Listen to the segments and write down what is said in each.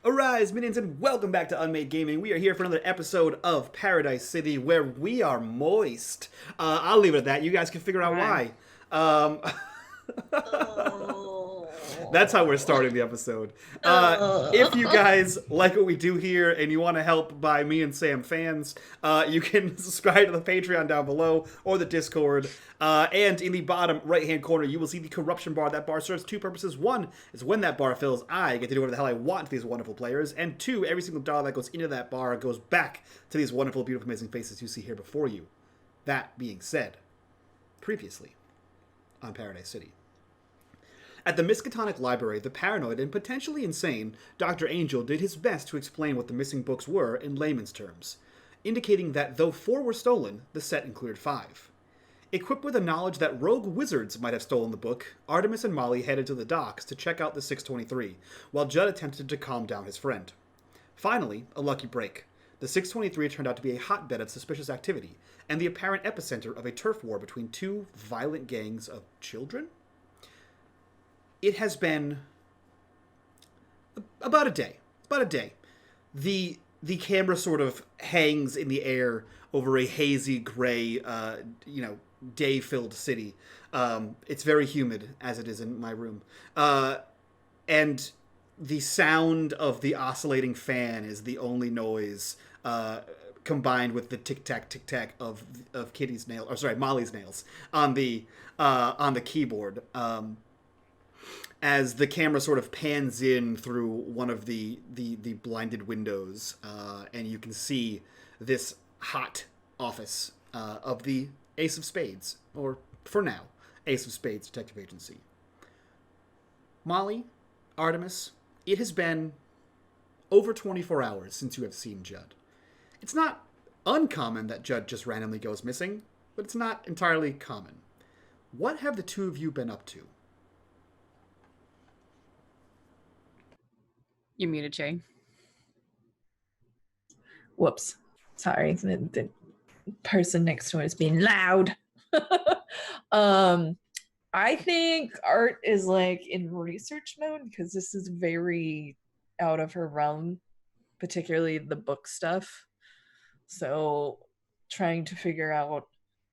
Arise, minions, and welcome back to unMadeGaming. We are here for another episode of Paradise City, where we are moist. I'll leave it at that. You guys can figure out why. Um, That's how we're starting the episode. If you guys like what we do here and you want to help buy me and Sam fans, you can subscribe to the Patreon down below or the Discord. And in the bottom right-hand corner, you will see the corruption bar. That bar serves two purposes. One is when that bar fills, I get to do whatever the hell I want to these wonderful players. And two, every single dollar that goes into that bar goes back to these wonderful, beautiful, amazing faces you see here before you. That being said, previously on Paradise City. At the Miskatonic Library, the paranoid and potentially insane Dr. Angel did his best to explain what the missing books were in layman's terms, indicating that though 4 were stolen, the set included 5. Equipped with the knowledge that rogue wizards might have stolen the book, Artemis and Molly headed to the docks to check out the 623, while Judd attempted to calm down his friend. Finally, a lucky break. The 623 turned out to be a hotbed of suspicious activity, and the apparent epicenter of a turf war between two violent gangs of children? It has been about a day. The camera sort of hangs in the air over a hazy gray, day-filled city. It's very humid, as it is in my room. And the sound of the oscillating fan is the only noise, combined with the tic-tac of Kitty's nail, or sorry, Molly's nails on the keyboard. As the camera sort of pans in through one of the blinded windows, and you can see this hot office of the Ace of Spades, or for now, Ace of Spades Detective Agency. Molly, Artemis, it has been over 24 hours since you have seen Judd. It's not uncommon that Judd just randomly goes missing, but it's not entirely common. What have the two of you been up to? You're muted, Jay. Whoops. Sorry. The person next to it is being loud. I think Art is like in research mode because this is very out of her realm, particularly the book stuff. So trying to figure out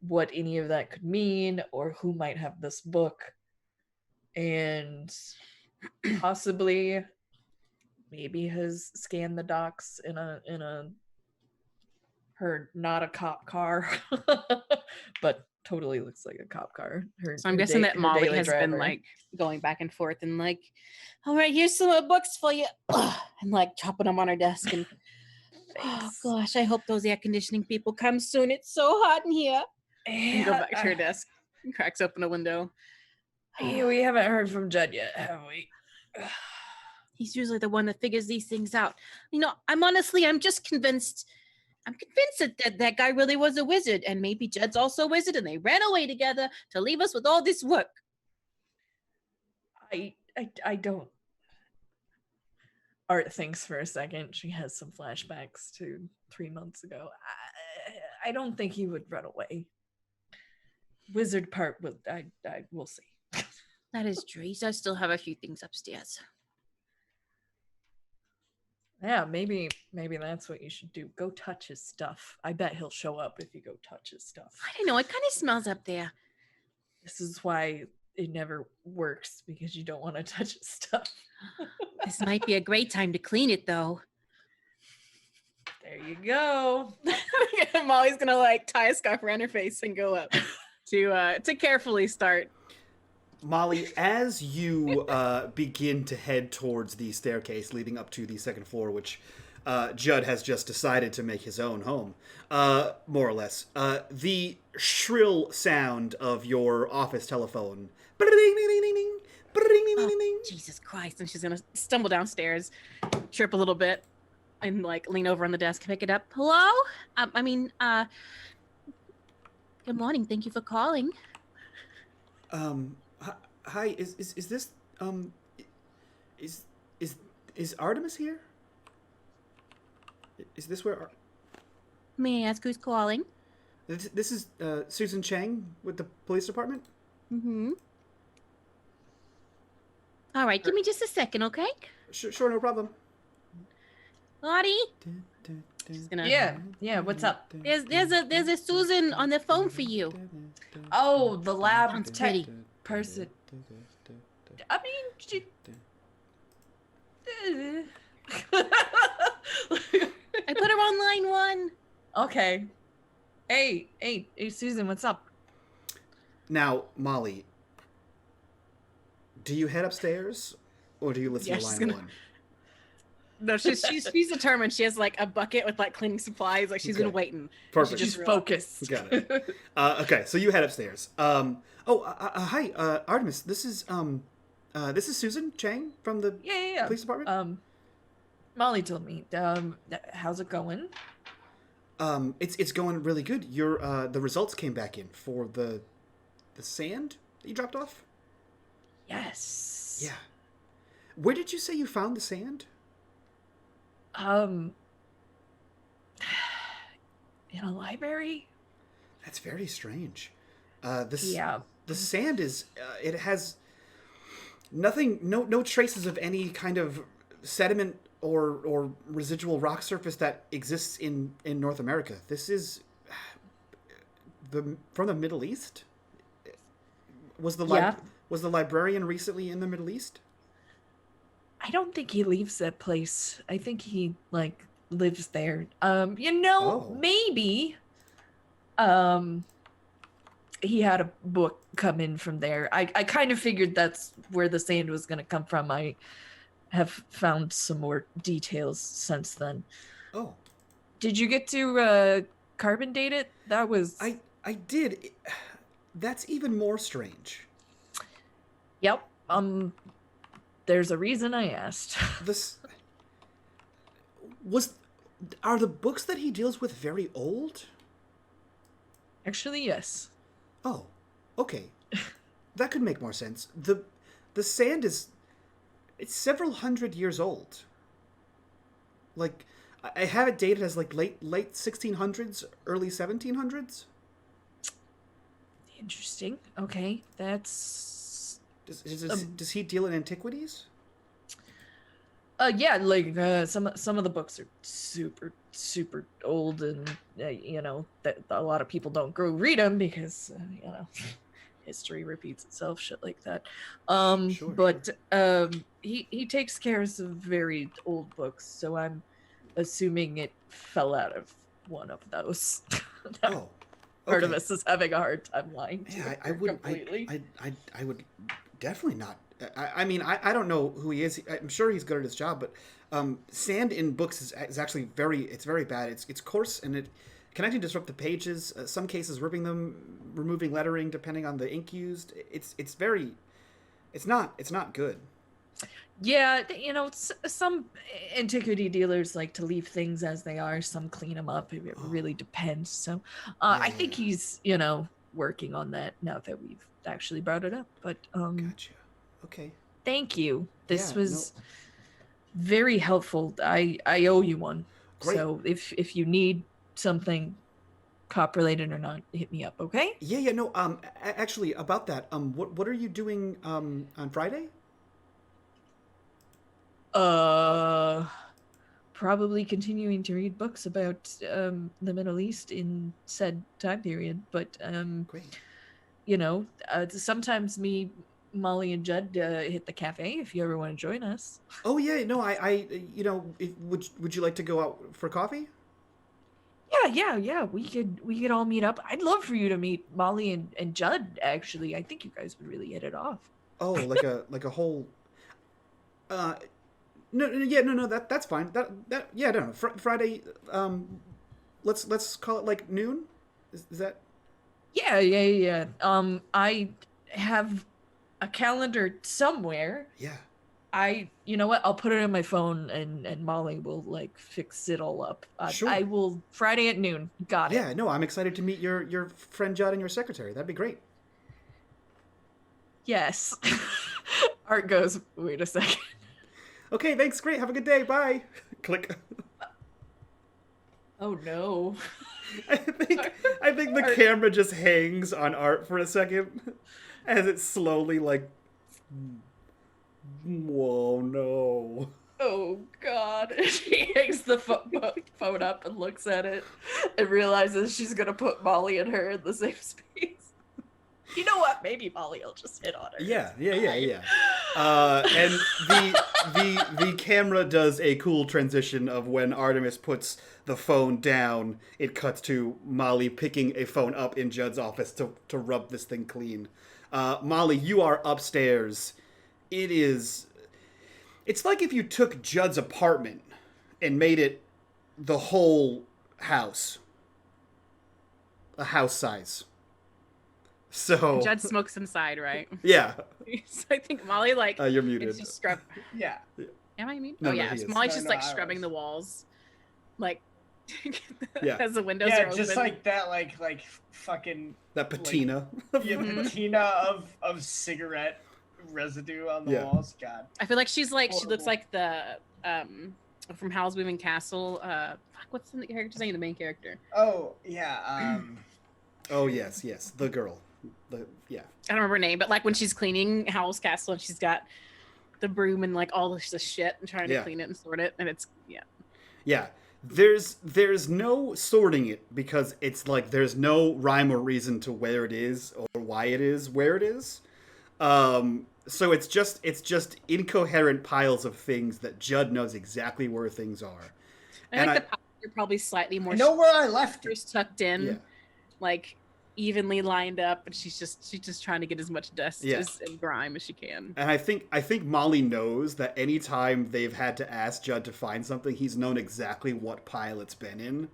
what any of that could mean or who might have this book, and possibly maybe has scanned the docks in a her not a cop car, but totally looks like a cop car. So I'm guessing that Molly has been like going back and forth and like, all right, here's some books for you, and like chopping them on her desk. And oh gosh, I hope those air conditioning people come soon. It's so hot in here. And go back to her desk and cracks open a window. We haven't heard from Judd yet, have we? He's usually the one that figures these things out. You know, I'm just convinced. I'm convinced that guy really was a wizard, and maybe Judd's also a wizard, and they ran away together to leave us with all this work. I don't. Art thinks for a second. She has some flashbacks to 3 months ago. I don't think he would run away. Wizard part, I will see. That is true. He does still have a few things upstairs. Yeah, maybe that's what you should do. Go touch his stuff. I bet he'll show up if you go touch his stuff. I don't know. It kind of smells up there. This is why it never works, because you don't want to touch his stuff. This might be a great time to clean it, though. There you go. Molly's gonna like tie a scarf around her face and go up to carefully start. Molly, as you begin to head towards the staircase leading up to the second floor, which Judd has just decided to make his own home, more or less, the shrill sound of your office telephone. Oh, Jesus Christ. And she's going to stumble downstairs, trip a little bit, and like lean over on the desk, pick it up. Hello? Good morning. Thank you for calling. Hi, is this is Artemis here? Is this where May I ask who's calling? This is Susan Chang with the police department? Mm-hmm. All right, give me just a second, okay? Sure, no problem. Lottie? She's gonna. Yeah. What's up? There's a Susan on the phone for you. Oh, the lab Sounds pretty. person. I mean, she. I put her on line 1. Okay. Hey, Susan, what's up? Now, Molly, do you head upstairs or do you listen to line 1? No, she's determined. She has like a bucket with like cleaning supplies. Like she's been waiting. Perfect. She's focused. Got it. Okay, so you head upstairs. Hi, Artemis. This is Susan Chang from the police department. Molly told me. How's it going? It's going really good. The results came back in for the sand that you dropped off. Yes. Yeah. Where did you say you found the sand? In a library. That's very strange. The sand is it has nothing, no traces of any kind of sediment or residual rock surface that exists in North America. This is from the Middle East. Was the librarian recently in the Middle East? I don't think he leaves that place. I think he lives there. Maybe. He had a book come in from there. I kind of figured that's where the sand was going to come from. I have found some more details since then. Oh. Did you get to carbon date it? That was... I did. That's even more strange. Yep. There's a reason I asked. Are the books that he deals with very old? Actually, yes. Oh, okay. That could make more sense. The sand it's several hundred years old. Like, I have it dated as like late 1600s, early 1700s. Interesting. Okay, that's... Does he deal in antiquities? Yeah, some of the books are super, super old, and that a lot of people don't read them because history repeats itself, shit like that. He takes care of some very old books, so I'm assuming it fell out of one of those. Oh. Okay. Artemis is having a hard time lying to her completely. I would definitely not. I mean, I don't know who he is. I'm sure he's good at his job, but sand in books is actually very bad. It's coarse and it can actually disrupt the pages. Some cases ripping them, removing lettering depending on the ink used. It's not good. Yeah, some antiquity dealers like to leave things as they are. Some clean them up. It really depends. So I think he's, working on that now that we've actually brought it up. But Gotcha. Okay. Thank you. This was very helpful. I owe you one. Great. So if you need something cop related or not, hit me up, okay? Yeah, no, actually about that, what are you doing on Friday? Probably continuing to read books about the Middle East in said time period, but Great. Sometimes me, Molly, and Judd hit the cafe if you ever want to join us. Oh yeah, no, would you like to go out for coffee? Yeah. We could all meet up. I'd love for you to meet Molly and Judd. Actually, I think you guys would really hit it off. Oh, like a whole. No, that's fine. No. Friday. Let's call it like noon. Is that? Yeah. I have a calendar somewhere. Yeah. You know what? I'll put it in my phone, and Molly will fix it all up. Sure. I will Friday at noon. Got it. Yeah. No, I'm excited to meet your friend Judd and your secretary. That'd be great. Yes. Art goes, wait a second. Okay, thanks. Great. Have a good day. Bye. Click. Oh no. I think the camera just hangs on Art for a second as it slowly whoa, no. Oh God. She hangs the phone up and looks at it and realizes she's gonna put Molly and her in the same space. You know what? Maybe Molly will just hit on her. Yeah. And the camera does a cool transition of when Artemis puts the phone down. It cuts to Molly picking a phone up in Judd's office to rub this thing clean. Molly, you are upstairs. It's like if you took Judd's apartment and made it the whole house. A house size. So Judd smokes inside, right? Yeah. So I think Molly you're muted. It's just scrub. Yeah. Am I muted? No, oh yeah. he is. Molly's just I scrubbing was. the walls, Yeah. as the windows Yeah, are just open. like that, like fucking That patina. yeah, patina of cigarette residue on the walls. God. I feel like she looks Horrible. like the from Howl's Moving Castle. What's the character's name? The main character. Oh yeah. Oh yes, the girl. I don't remember her name, but like when she's cleaning Howl's Castle and she's got the broom and like all this shit and trying to clean it and sort it, and it's Yeah. There's no sorting it because it's like there's no rhyme or reason to where it is or why it is where it is. So it's just incoherent piles of things that Judd knows exactly where things are. I like the piles are probably slightly more. I know where I left it. Tucked in, Yeah. like evenly lined up, and she's just trying to get as much dust and grime as she can. And I think Molly knows that anytime they've had to ask Judd to find something, he's known exactly what pile it's been in.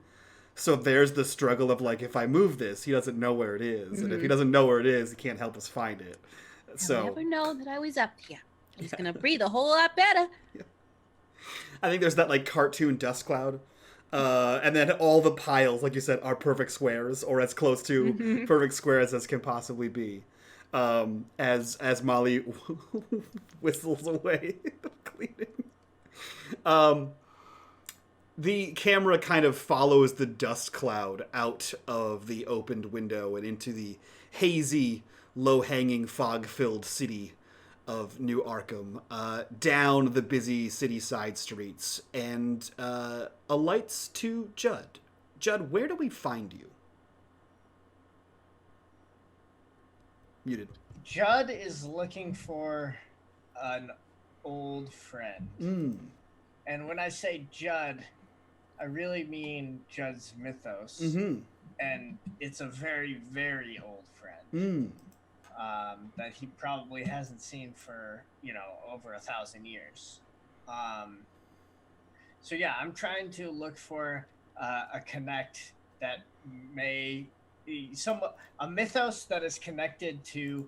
So there's the struggle of like, if I move this, he doesn't know where it is, and if he doesn't know where it is, he can't help us find it. So I'll never know that I was up here. He's gonna breathe a whole lot better. Yeah. I think there's that like cartoon dust cloud. And then all the piles, like you said, are perfect squares, or as close to perfect squares as can possibly be. As Molly whistles away cleaning. The camera kind of follows the dust cloud out of the opened window and into the hazy, low-hanging, fog-filled city of New Arkham, down the busy city side streets, and alights to Judd. Judd, where do we find you? Muted. Judd is looking for an old friend. And when I say Judd, I really mean Judd's mythos. And it's a very, very old friend. That he probably hasn't seen for, over 1,000 years. So yeah, I'm trying to look for a connect that may be a mythos that is connected to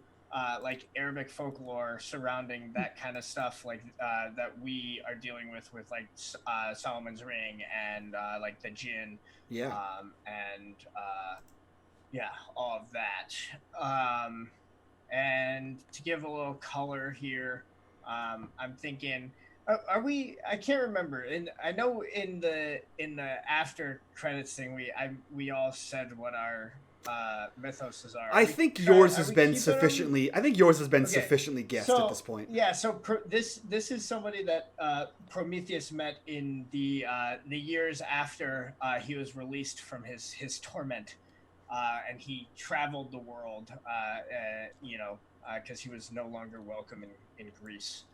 like Arabic folklore surrounding that kind of stuff, like that we are dealing with like Solomon's Ring and like the Jinn, and all of that. And to give a little color here, I'm thinking, are we? I can't remember. And I know in the after credits thing, we all said what our mythoses are. I think yours has been sufficiently. I think yours has been sufficiently guessed at this point. Yeah. So this is somebody that Prometheus met in the years after he was released from his torment. And he traveled the world, because he was no longer welcome in Greece.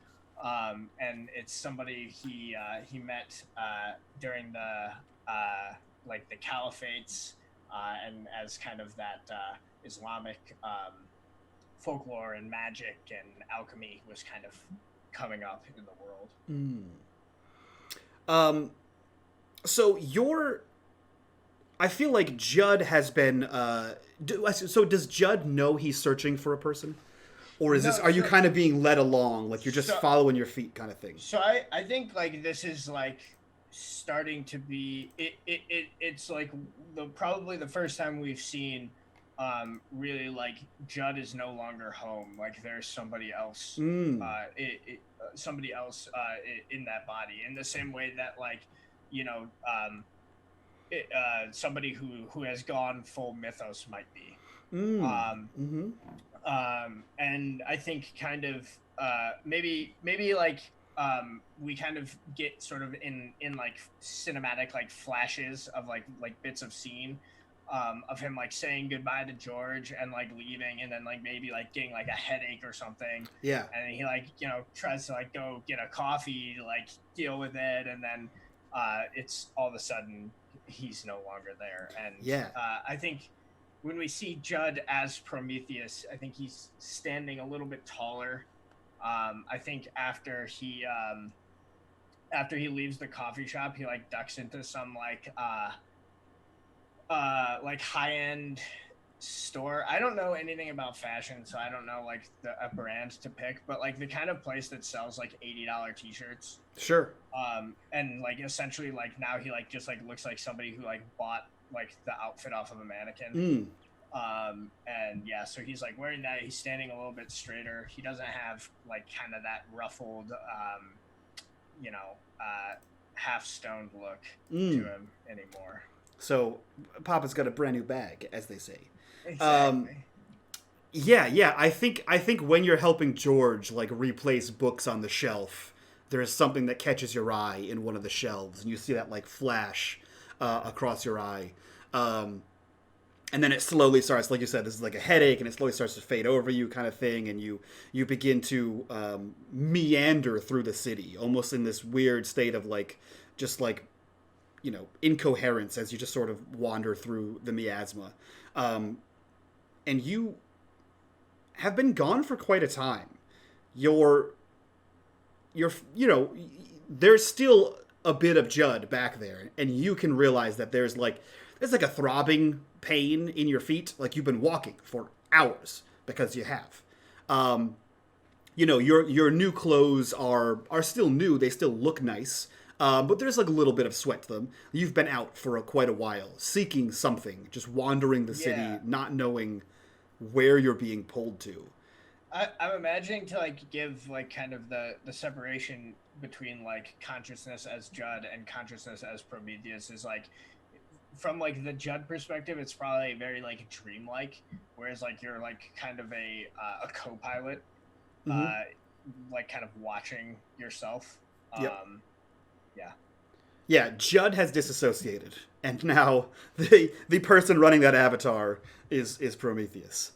And it's somebody he met during the the caliphates, and as kind of that Islamic folklore and magic and alchemy was kind of coming up in the world. So I feel like Judd has been. So does Judd know he's searching for a person, or is are you kind of being led along, like you're just following your feet, kind of thing? So I think like this is like starting to be it's like probably the first time we've seen really like Judd is no longer home. Like there's somebody else, somebody else in that body. In the same way that like somebody who has gone full mythos might be. And I think kind of maybe like we kind of get sort of in like cinematic like flashes of like bits of scene of him like saying goodbye to George and like leaving, and then like maybe like getting like a headache or something. Yeah. And he like, you know, tries to like go get a coffee to like deal with it, and then it's all of a sudden he's no longer there. And yeah, I think when we see Judd as Prometheus, I think he's standing a little bit taller. I think after he leaves the coffee shop, he like ducks into some like high end store. I don't know anything about fashion, so I don't know like a brand to pick, but like the kind of place that sells like $80 t-shirts. Sure. And like essentially like now he like just like looks like somebody who like bought like the outfit off of a mannequin. And yeah, so he's like wearing that. He's standing a little bit straighter. He doesn't have like kind of that ruffled, half stoned look to him anymore. So Papa's got a brand new bag, as they say. Exactly. Yeah. I think when you're helping George like replace books on the shelf, there is something that catches your eye in one of the shelves, and you see that like flash across your eye. And then it slowly starts, like you said, this is like a headache, and it slowly starts to fade over you kind of thing, and you begin to meander through the city, almost in this weird state of like, just like, you know, incoherence as you just sort of wander through the miasma. And you have been gone for quite a time. You're, you know, there's still a bit of Judd back there, and you can realize that there's like a throbbing pain in your feet, like you've been walking for hours, because you have. You know, your new clothes are still new, they still look nice, but there's like a little bit of sweat to them. You've been out for quite a while, seeking something, just wandering the city, not knowing where you're being pulled to. I'm imagining to like give like kind of the separation between like consciousness as Judd and consciousness as Prometheus is like, from like the Judd perspective, it's probably very like dreamlike, whereas like you're like kind of a co-pilot, like kind of watching yourself. Yeah, Judd has disassociated, and now the person running that avatar is Prometheus.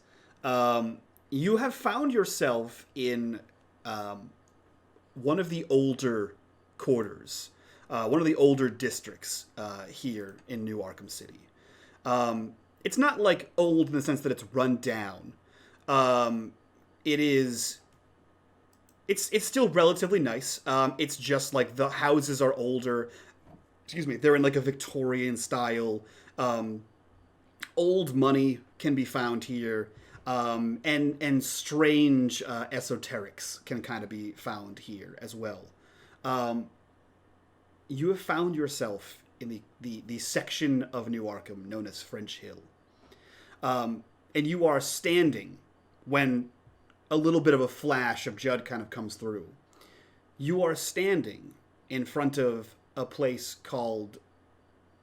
You have found yourself in one of the older quarters, one of the older districts here in New Arkham City. It's not like old in the sense that it's run down. It's still relatively nice. It's just like the houses are older. Excuse me, they're in like a Victorian style. Old money can be found here. And strange esoterics can kind of be found here as well. You have found yourself in the section of New Arkham known as French Hill. And you are standing when a little bit of a flash of Judd kind of comes through. You are standing in front of a place called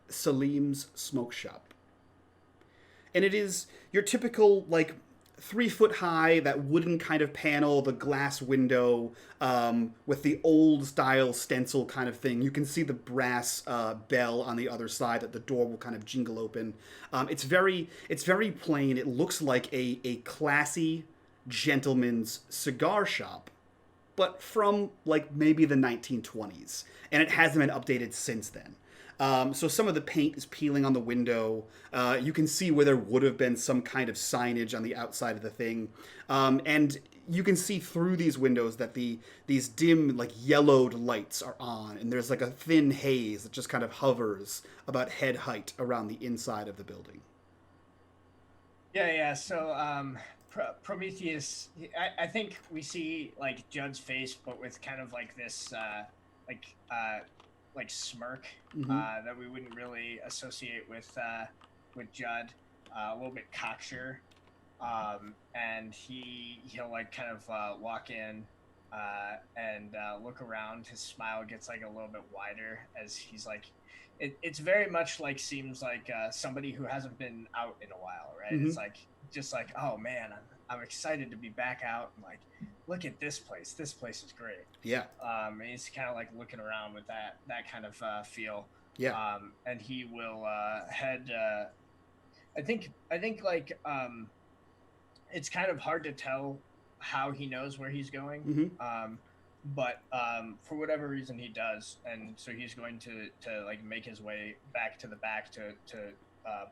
Salim's Smoke Shop. And it is your typical, like, 3 foot high, that wooden kind of panel, the glass window, with the old style stencil kind of thing. You can see the brass bell on the other side that the door will kind of jingle open. It's very plain. It looks like a classy gentleman's cigar shop, but from like maybe the 1920s, and it hasn't been updated since then. So some of the paint is peeling on the window. You can see where there would have been some kind of signage on the outside of the thing. And you can see through these windows that these dim, like, yellowed lights are on. And there's like a thin haze that just kind of hovers about head height around the inside of the building. Yeah. So Prometheus, I think we see like Judd's face, but with kind of like this like smirk that we wouldn't really associate with Judd, a little bit cocksure, and he'll like kind of walk in and look around. His smile gets like a little bit wider as he's like, it's very much like, seems like somebody who hasn't been out in a while, right? It's like, just like, oh man, I'm excited to be back out and like look at this place. This place is great. Yeah. And he's kind of like looking around with that kind of feel. Yeah. And he will head. I think like it's kind of hard to tell how he knows where he's going. Mm-hmm. But for whatever reason he does, and so he's going to like make his way back to the back to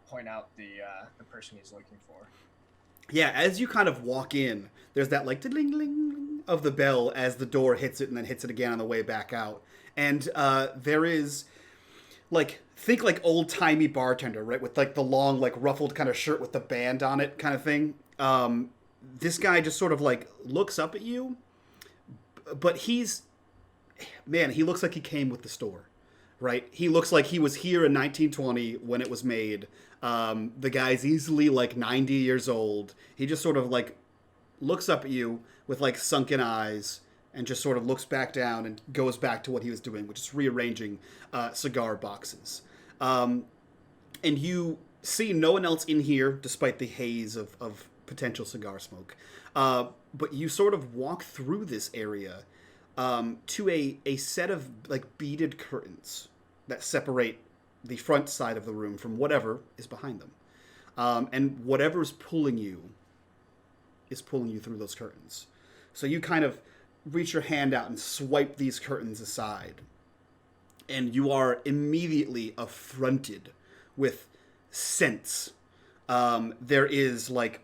point out the person he's looking for. Yeah, as you kind of walk in, there's that like ding of the bell as the door hits it and then hits it again on the way back out. And there is like, think like old timey bartender, right? With like the long, like ruffled kind of shirt with the band on it kind of thing. This guy just sort of like looks up at you, but he looks like he came with the store, right? He looks like he was here in 1920 when it was made. The guy's easily like 90 years old. He just sort of like looks up at you with like sunken eyes and just sort of looks back down and goes back to what he was doing, which is rearranging cigar boxes. And you see no one else in here, despite the haze of potential cigar smoke. But you sort of walk through this area to a set of like beaded curtains that separate the front side of the room from whatever is behind them. And whatever's pulling you is pulling you through those curtains. So you kind of reach your hand out and swipe these curtains aside. And you are immediately affronted with scents. There is like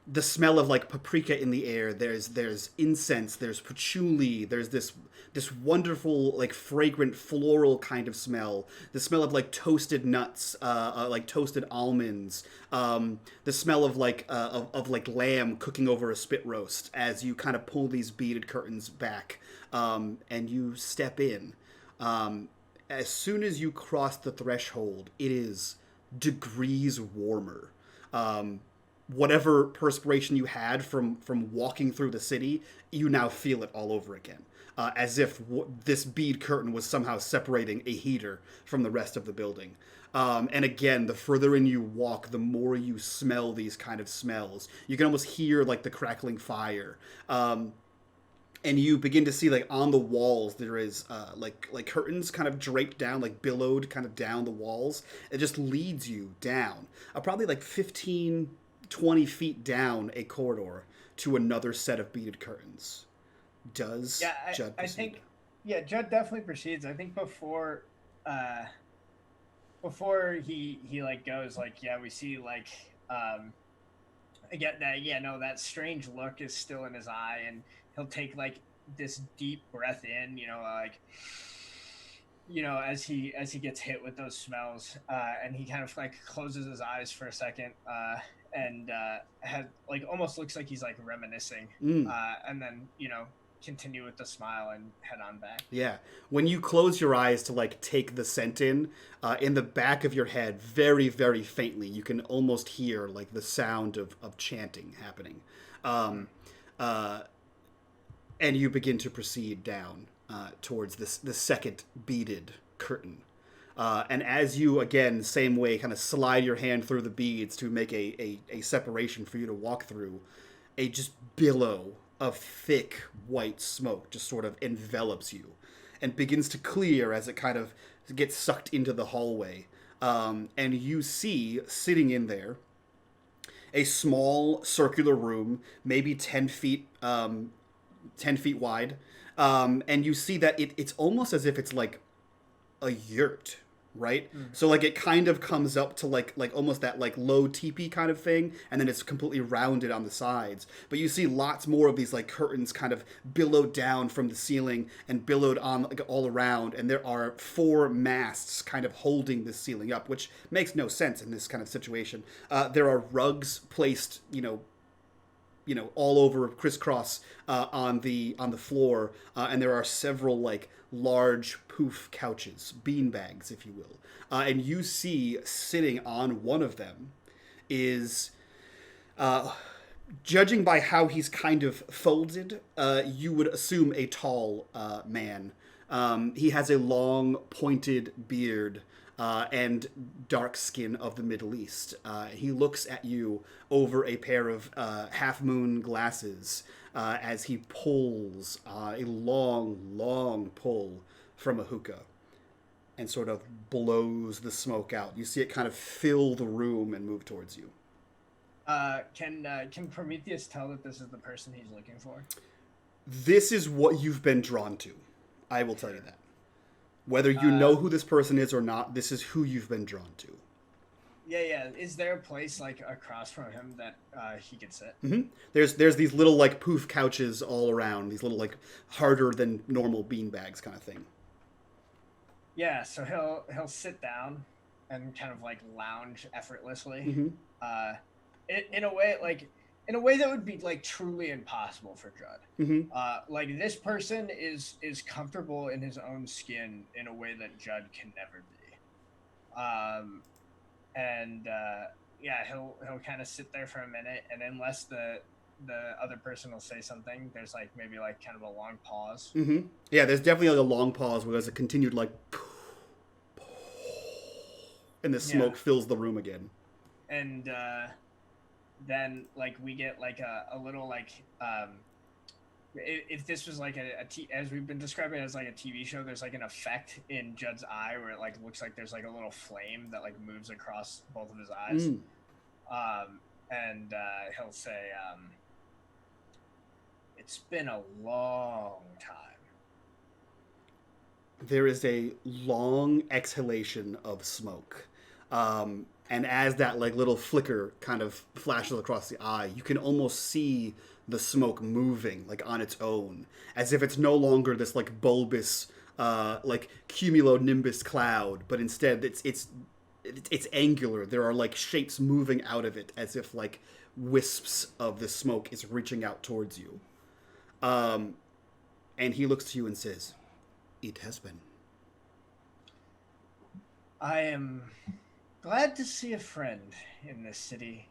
the smell of like paprika in the air. There's incense, there's patchouli, there's this wonderful like fragrant floral kind of smell. The smell of like toasted nuts, like toasted almonds. The smell of like lamb cooking over a spit roast as you kind of pull these beaded curtains back, and you step in. As soon as you cross the threshold, it is degrees warmer. Whatever perspiration you had from walking through the city, you now feel it all over again. As if this bead curtain was somehow separating a heater from the rest of the building. And again, the further in you walk, the more you smell these kind of smells. You can almost hear like the crackling fire. And you begin to see like on the walls there is like curtains kind of draped down, like billowed kind of down the walls. It just leads you down, probably like 15, 20 feet down a corridor to another set of beaded curtains. Does Judd proceed? I think, Judd definitely proceeds. I think before he like goes, like, we see like I get that, that strange look is still in his eye, and he'll take like this deep breath in, as he gets hit with those smells, and he kind of like closes his eyes for a second, and had like almost looks like he's like reminiscing, and then continue with the smile and head on back. Yeah, when you close your eyes to like take the scent in the back of your head, very very faintly, you can almost hear like the sound of chanting happening, and you begin to proceed down towards the second beaded curtain. And as you, again, same way, kind of slide your hand through the beads to make a separation for you to walk through, a just billow of thick white smoke just sort of envelops you and begins to clear as it kind of gets sucked into the hallway. And you see, sitting in there, a small circular room, maybe 10 feet wide. And you see that it's almost as if it's like a yurt, right? So like it kind of comes up to like almost that like low teepee kind of thing, and then it's completely rounded on the sides. But you see lots more of these like curtains kind of billowed down from the ceiling and billowed on like all around, and there are 4 masts kind of holding this ceiling up, which makes no sense in this kind of situation. There are rugs placed, all over, crisscross on the floor, and there are several like large poof couches, bean bags, if you will. And you see sitting on one of them is, judging by how he's kind of folded, you would assume a tall man. He has a long pointed beard. And dark skin of the Middle East. He looks at you over a pair of half-moon glasses, as he pulls a long pull from a hookah and sort of blows the smoke out. You see it kind of fill the room and move towards you. Can Prometheus tell that this is the person he's looking for? This is what you've been drawn to. I will tell you that. Whether you know who this person is or not, this is who you've been drawn to. Yeah. Is there a place like across from him that he could sit? Mm-hmm. There's these little like poof couches all around. These little like harder than normal beanbags kind of thing. Yeah, so he'll sit down and kind of like lounge effortlessly. Mm-hmm. In a way that would be like truly impossible for Judd. Mm-hmm. Like this person is comfortable in his own skin in a way that Judd can never be. Yeah, he'll kind of sit there for a minute, and unless the other person will say something, there's like maybe like kind of a long pause. Mm-hmm. Yeah, there's definitely like a long pause where there's a continued like, and the smoke fills the room again. And then like we get like a little like if this was like as we've been describing it as like a TV show, there's like an effect in Judd's eye where it like looks like there's like a little flame that like moves across both of his eyes. And he'll say, it's been a long time. There is a long exhalation of smoke. And as that like little flicker kind of flashes across the eye, you can almost see the smoke moving like on its own, as if it's no longer this like bulbous like cumulonimbus cloud, but instead it's angular. There are like shapes moving out of it as if like wisps of the smoke is reaching out towards you. And he looks to you and says, "It has been." I am glad to see a friend in this city.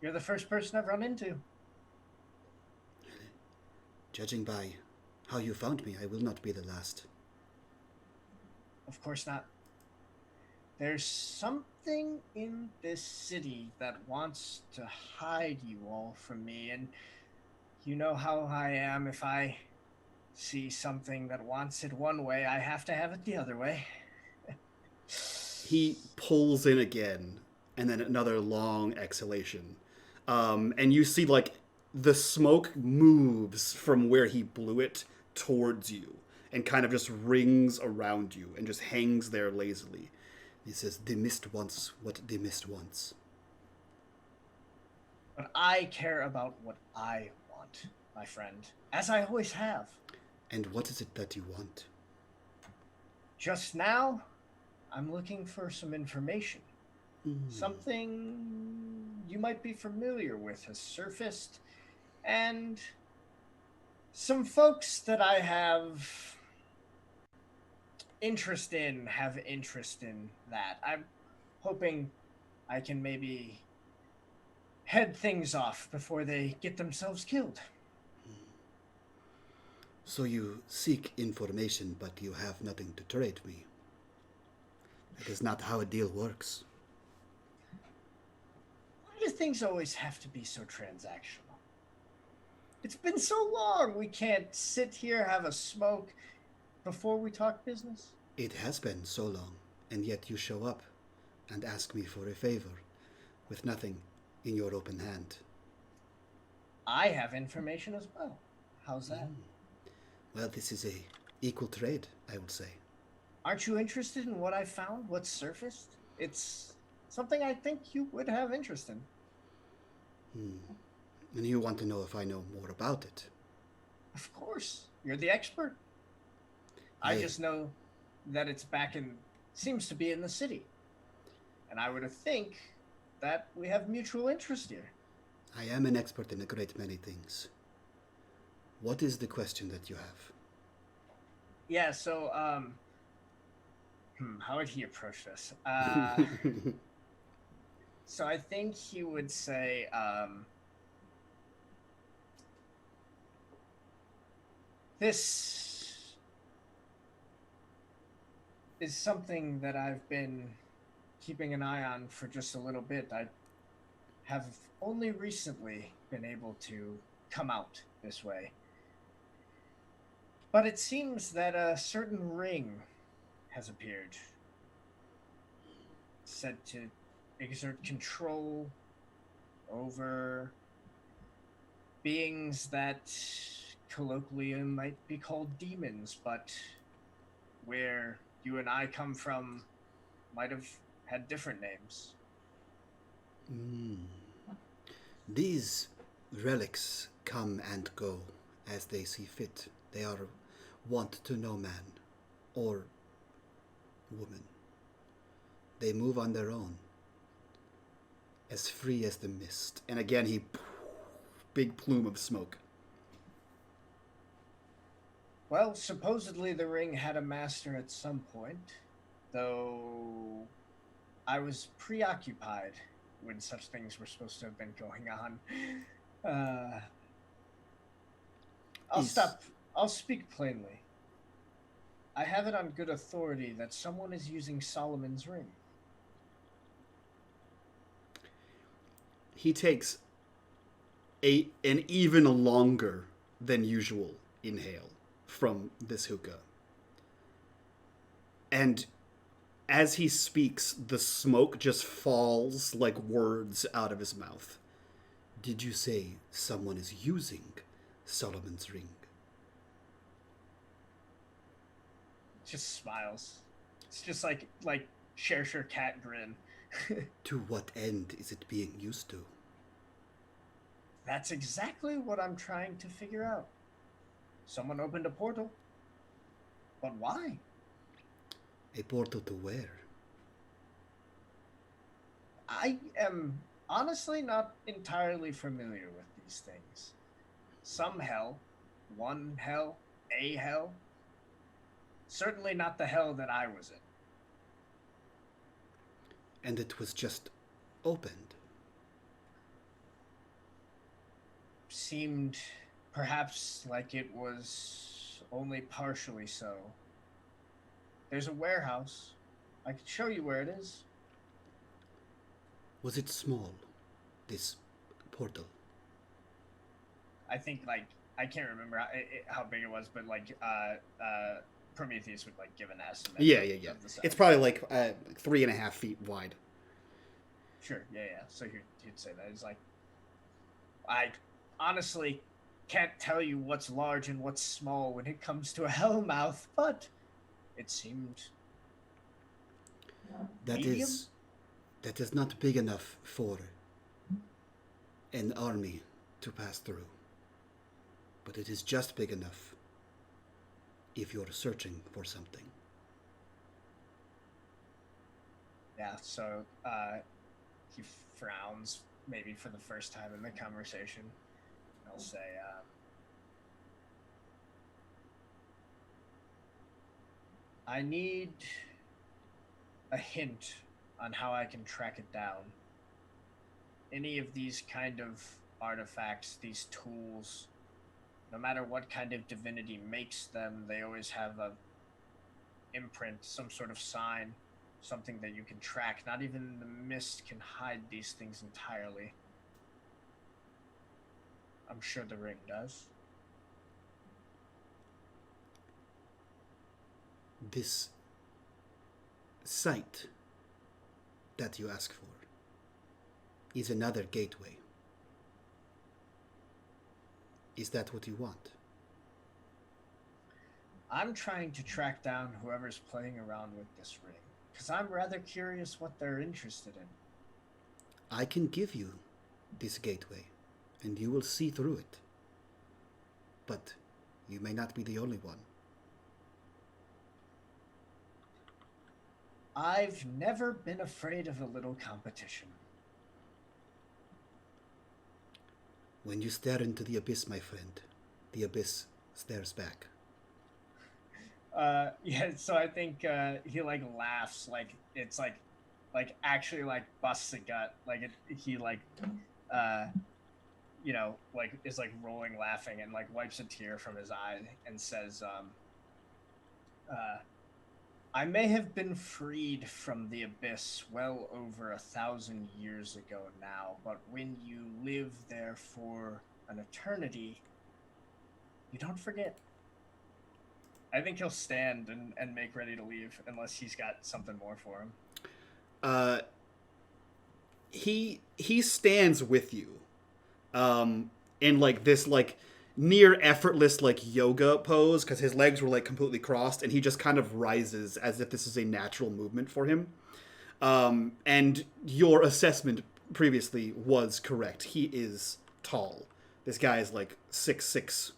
You're the first person I've run into. Judging by how you found me, I will not be the last. Of course not. There's something in this city that wants to hide you all from me, and you know how I am. If I see something that wants it one way, I have to have it the other way. He pulls in again, and then another long exhalation. And you see, like, the smoke moves from where he blew it towards you, and kind of just rings around you, and just hangs there lazily. He says, "They missed once what they missed once." But I care about what I want, my friend, as I always have. And what is it that you want? Just now, I'm looking for some information. Something you might be familiar with has surfaced, and some folks that I have interest in have interest in that. I'm hoping I can maybe head things off before they get themselves killed. So you seek information, but you have nothing to trade me. That is not how a deal works. Why do things always have to be so transactional? It's been so long. We can't sit here, have a smoke before we talk business. It has been so long, and yet you show up and ask me for a favor with nothing in your open hand. I have information as well. How's that? Well, this is a equal trade, I would say. Aren't you interested in what I found, what's surfaced? It's something I think you would have interest in. And you want to know if I know more about it? Of course. You're the expert. I just know that it's seems to be in the city. And I would think that we have mutual interest here. I am an expert in a great many things. What is the question that you have? Yeah, so, how would he approach this? So I think he would say, this is something that I've been keeping an eye on for just a little bit. I have only recently been able to come out this way. But it seems that a certain ring has appeared, said to exert control over beings that colloquially might be called demons, but where you and I come from might have had different names. These relics come and go as they see fit. They are wont to no man or woman. They move on their own, as free as the mist. And again, big plume of smoke. Well, supposedly the ring had a master at some point, though I was preoccupied when such things were supposed to have been going on. I'll speak plainly. I have it on good authority that someone is using Solomon's ring. He takes an even longer than usual inhale from this hookah. And as he speaks, the smoke just falls like words out of his mouth. Did you say someone is using Solomon's ring? Just smiles. It's just like Sher cat grin. To what end is it being used to? That's exactly what I'm trying to figure out. Someone opened a portal. But why? A portal to where? I am honestly not entirely familiar with these things. Some hell, one hell, a hell. Certainly not the hell that I was in. And it was just opened. Seemed perhaps like it was only partially so. There's a warehouse. I could show you where it is. Was it small, this portal? I think, I can't remember how big it was, but, Prometheus would, give an estimate. Yeah. It's probably, 3.5 feet wide. Sure, yeah. So he'd say that. It's I honestly can't tell you what's large and what's small when it comes to a hellmouth, but it seemed medium? That is not big enough for an army to pass through. But it is just big enough if you're searching for something. Yeah, so he frowns maybe for the first time in the conversation. I'll say, I need a hint on how I can track it down. Any of these kind of artifacts, these tools, no matter what kind of divinity makes them, they always have a imprint, some sort of sign, something that you can track. Not even the mist can hide these things entirely. I'm sure the ring does. This sight that you ask for is another gateway. Is that what you want? I'm trying to track down whoever's playing around with this ring, because I'm rather curious what they're interested in. I can give you this gateway, and you will see through it. But you may not be the only one. I've never been afraid of a little competition. When you stare into the abyss, my friend, the abyss stares back. Yeah, so I think he laughs, it's actually busts a gut, he is rolling laughing and wipes a tear from his eye and says, I may have been freed from the abyss well over 1,000 years ago now, but when you live there for an eternity, You don't forget. I think he'll stand and make ready to leave unless he's got something more for him. He stands with you, in like this like near effortless like yoga pose because his legs were like completely crossed, and he just kind of rises as if this is a natural movement for him. And your assessment previously was correct. He is tall. This guy is like 6'6".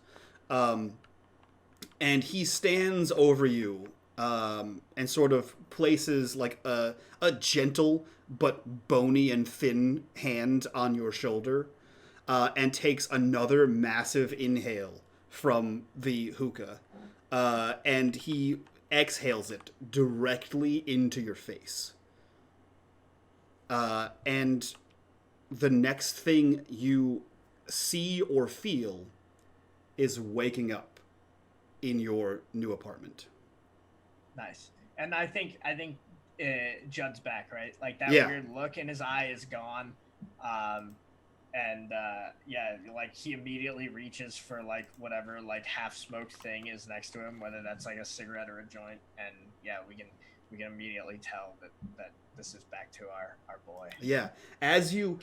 And he stands over you, and sort of places like a gentle but bony and thin hand on your shoulder, and takes another massive inhale from the hookah, and he exhales it directly into your face. And the next thing you see or feel is waking up in your new apartment. Nice. And I think Judd's back, right? Like that weird look in his eye is gone. Like he immediately reaches for like whatever like half smoked thing is next to him, whether that's like a cigarette or a joint, and we can immediately tell that this is back to our boy. Yeah. As you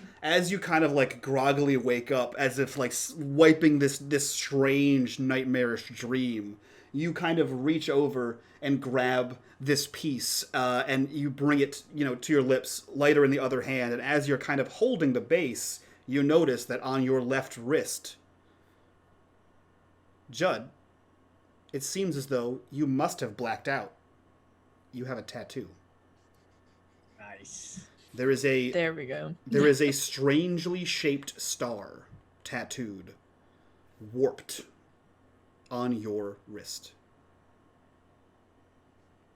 kind of like groggily wake up, as if like wiping this strange nightmarish dream, you kind of reach over and grab this piece, and you bring it, to your lips, lighter in the other hand. And as you're kind of holding the base, you notice that on your left wrist, Judd, it seems as though you must have blacked out. You have a tattoo. Nice. There we go. There is a strangely shaped star tattooed, warped on your wrist.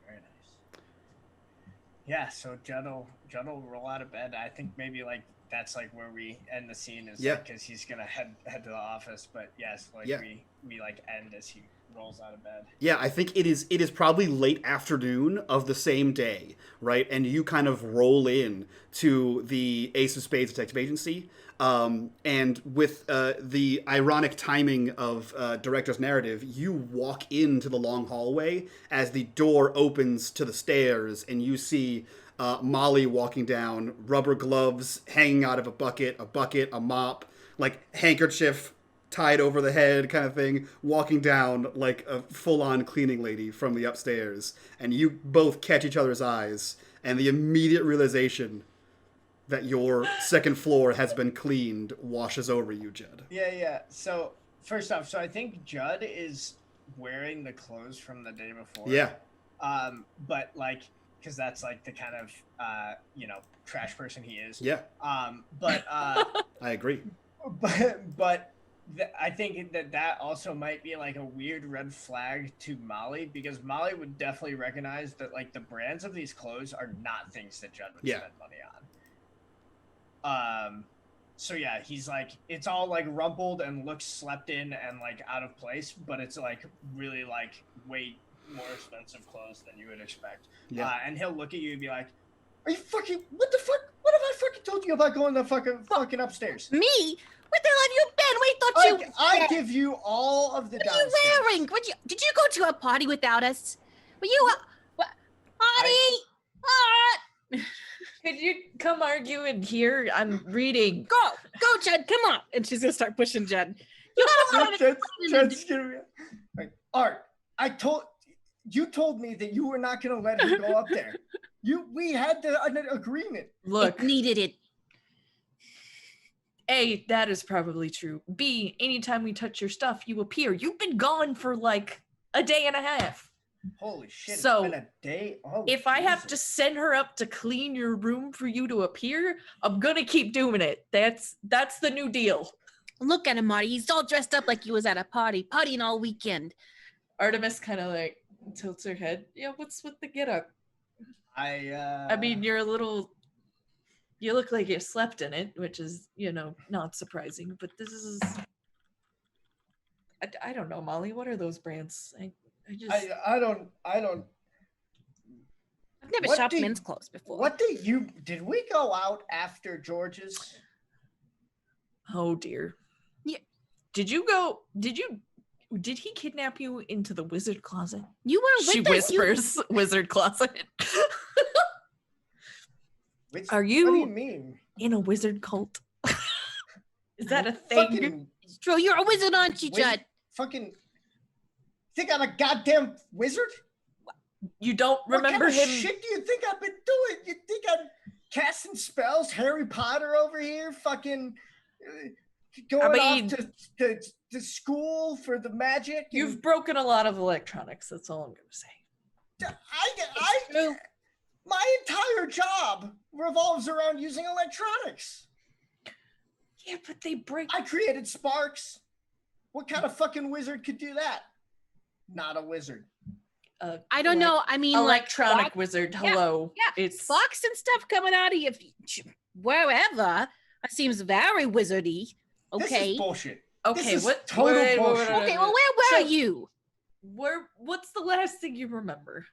Very nice. Yeah, so Judd will roll out of bed. I think maybe like that's like where we end the scene is because he's gonna head to the office. But yes, we like end as he rolls out of bed. Yeah, I think it is probably late afternoon of the same day, right? And you kind of roll in to the Ace of Spades Detective Agency, and with the ironic timing of director's narrative, you walk into the long hallway as the door opens to the stairs, and you see Molly walking down, rubber gloves hanging out of a bucket, a mop, like handkerchief tied over the head kind of thing, walking down like a full-on cleaning lady from the upstairs. And you both catch each other's eyes, and the immediate realization that your second floor has been cleaned washes over you, Judd. Yeah. So, first off, I think Judd is wearing the clothes from the day before. Yeah. But like, because that's like the kind of, trash person he is. Yeah. But I agree. But I think that also might be like a weird red flag to Molly, because Molly would definitely recognize that like the brands of these clothes are not things that Judd would spend money on. So yeah, he's like, it's all like rumpled and looks slept in and like out of place, but it's like really like way more expensive clothes than you would expect. Yeah. And he'll look at you and be like, "Are you fucking, what the fuck? What have I fucking told you about going to fucking upstairs?" Me? Where the hell have you been? I give you all of the downstairs. What are you wearing? Did you go to a party without us? Were you party? Could you come argue in here? I'm reading. Go, Judd, come on. And she's gonna start pushing Judd. You gotta Judd's gonna be Art, you told me that you were not gonna let him go up there. We had an agreement. Look, it needed it. A, that is probably true. B, anytime we touch your stuff, you appear. You've been gone for like a day and a half. Holy shit, so, it's been a day. Oh, if I have to send her up to clean your room for you to appear, I'm gonna keep doing it. That's the new deal. Look at him, Marty. He's all dressed up like he was at a partying all weekend. Artemis kind of like tilts her head. Yeah, what's with the get-up? I mean, you look like you slept in it, which is, not surprising, but this is, I don't know, Molly, what are those brands? I don't. I've never shopped men's clothes before. Did we go out after George's? Oh dear. Yeah. Did you did he kidnap you into the wizard closet? You were with She whispers, wizard closet. Are you? What do you mean? In a wizard cult? Is that a thing? Fucking It's true. You're a wizard, aren't you, Judd? fucking think I'm a goddamn wizard? You don't remember what kind him? Of shit do you think I've been doing? You think I'm casting spells? Harry Potter over here, fucking going off to school for the magic. You've broken a lot of electronics. That's all I'm gonna say. My entire job revolves around using electronics. Yeah, but they break. I created sparks. What kind of fucking wizard could do that? Not a wizard. I don't know. I mean, electronic like, wizard. Hello. Yeah. It's sparks and stuff coming out of you wherever. That seems very wizardy. Okay. This is bullshit. Okay, what? Total bullshit. Okay, well, where were you? What's the last thing you remember?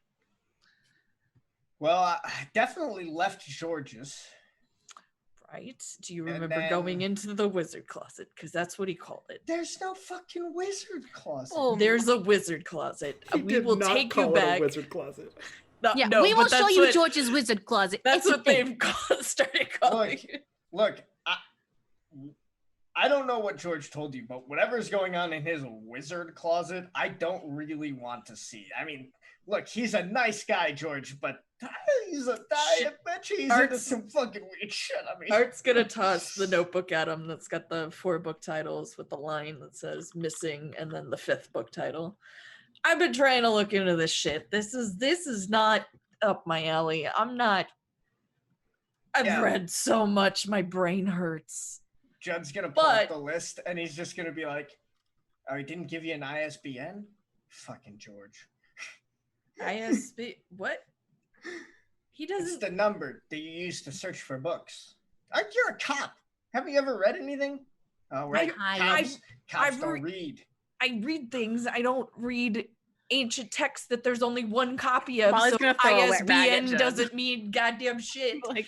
Well, I definitely left George's. Right? Do you remember going into the wizard closet? Because that's what he called it. There's no fucking wizard closet. Oh, there's a wizard closet. We will take you back. A wizard closet. No, we will show you George's wizard closet. That's what they've started calling it. Look, I don't know what George told you, but whatever's going on in his wizard closet, I don't really want to see. I mean, look, he's a nice guy, George, but I bet you he's into some fucking weird shit. I mean, Art's gonna toss the notebook at him that's got the 4 book titles with the line that says missing and then the 5th book title. I've been trying to look into this shit. This is not up my alley. I've read so much, my brain hurts. Judd's gonna pull up the list and he's just gonna be like, "Oh, he didn't give you an ISBN? Fucking George." ISB what? He doesn't. It's the number that you use to search for books. You're a cop. Have you ever read anything? Oh, right. Cops don't read. I read things. I don't read ancient texts that there's only one copy of. So ISBN doesn't mean goddamn shit. Like,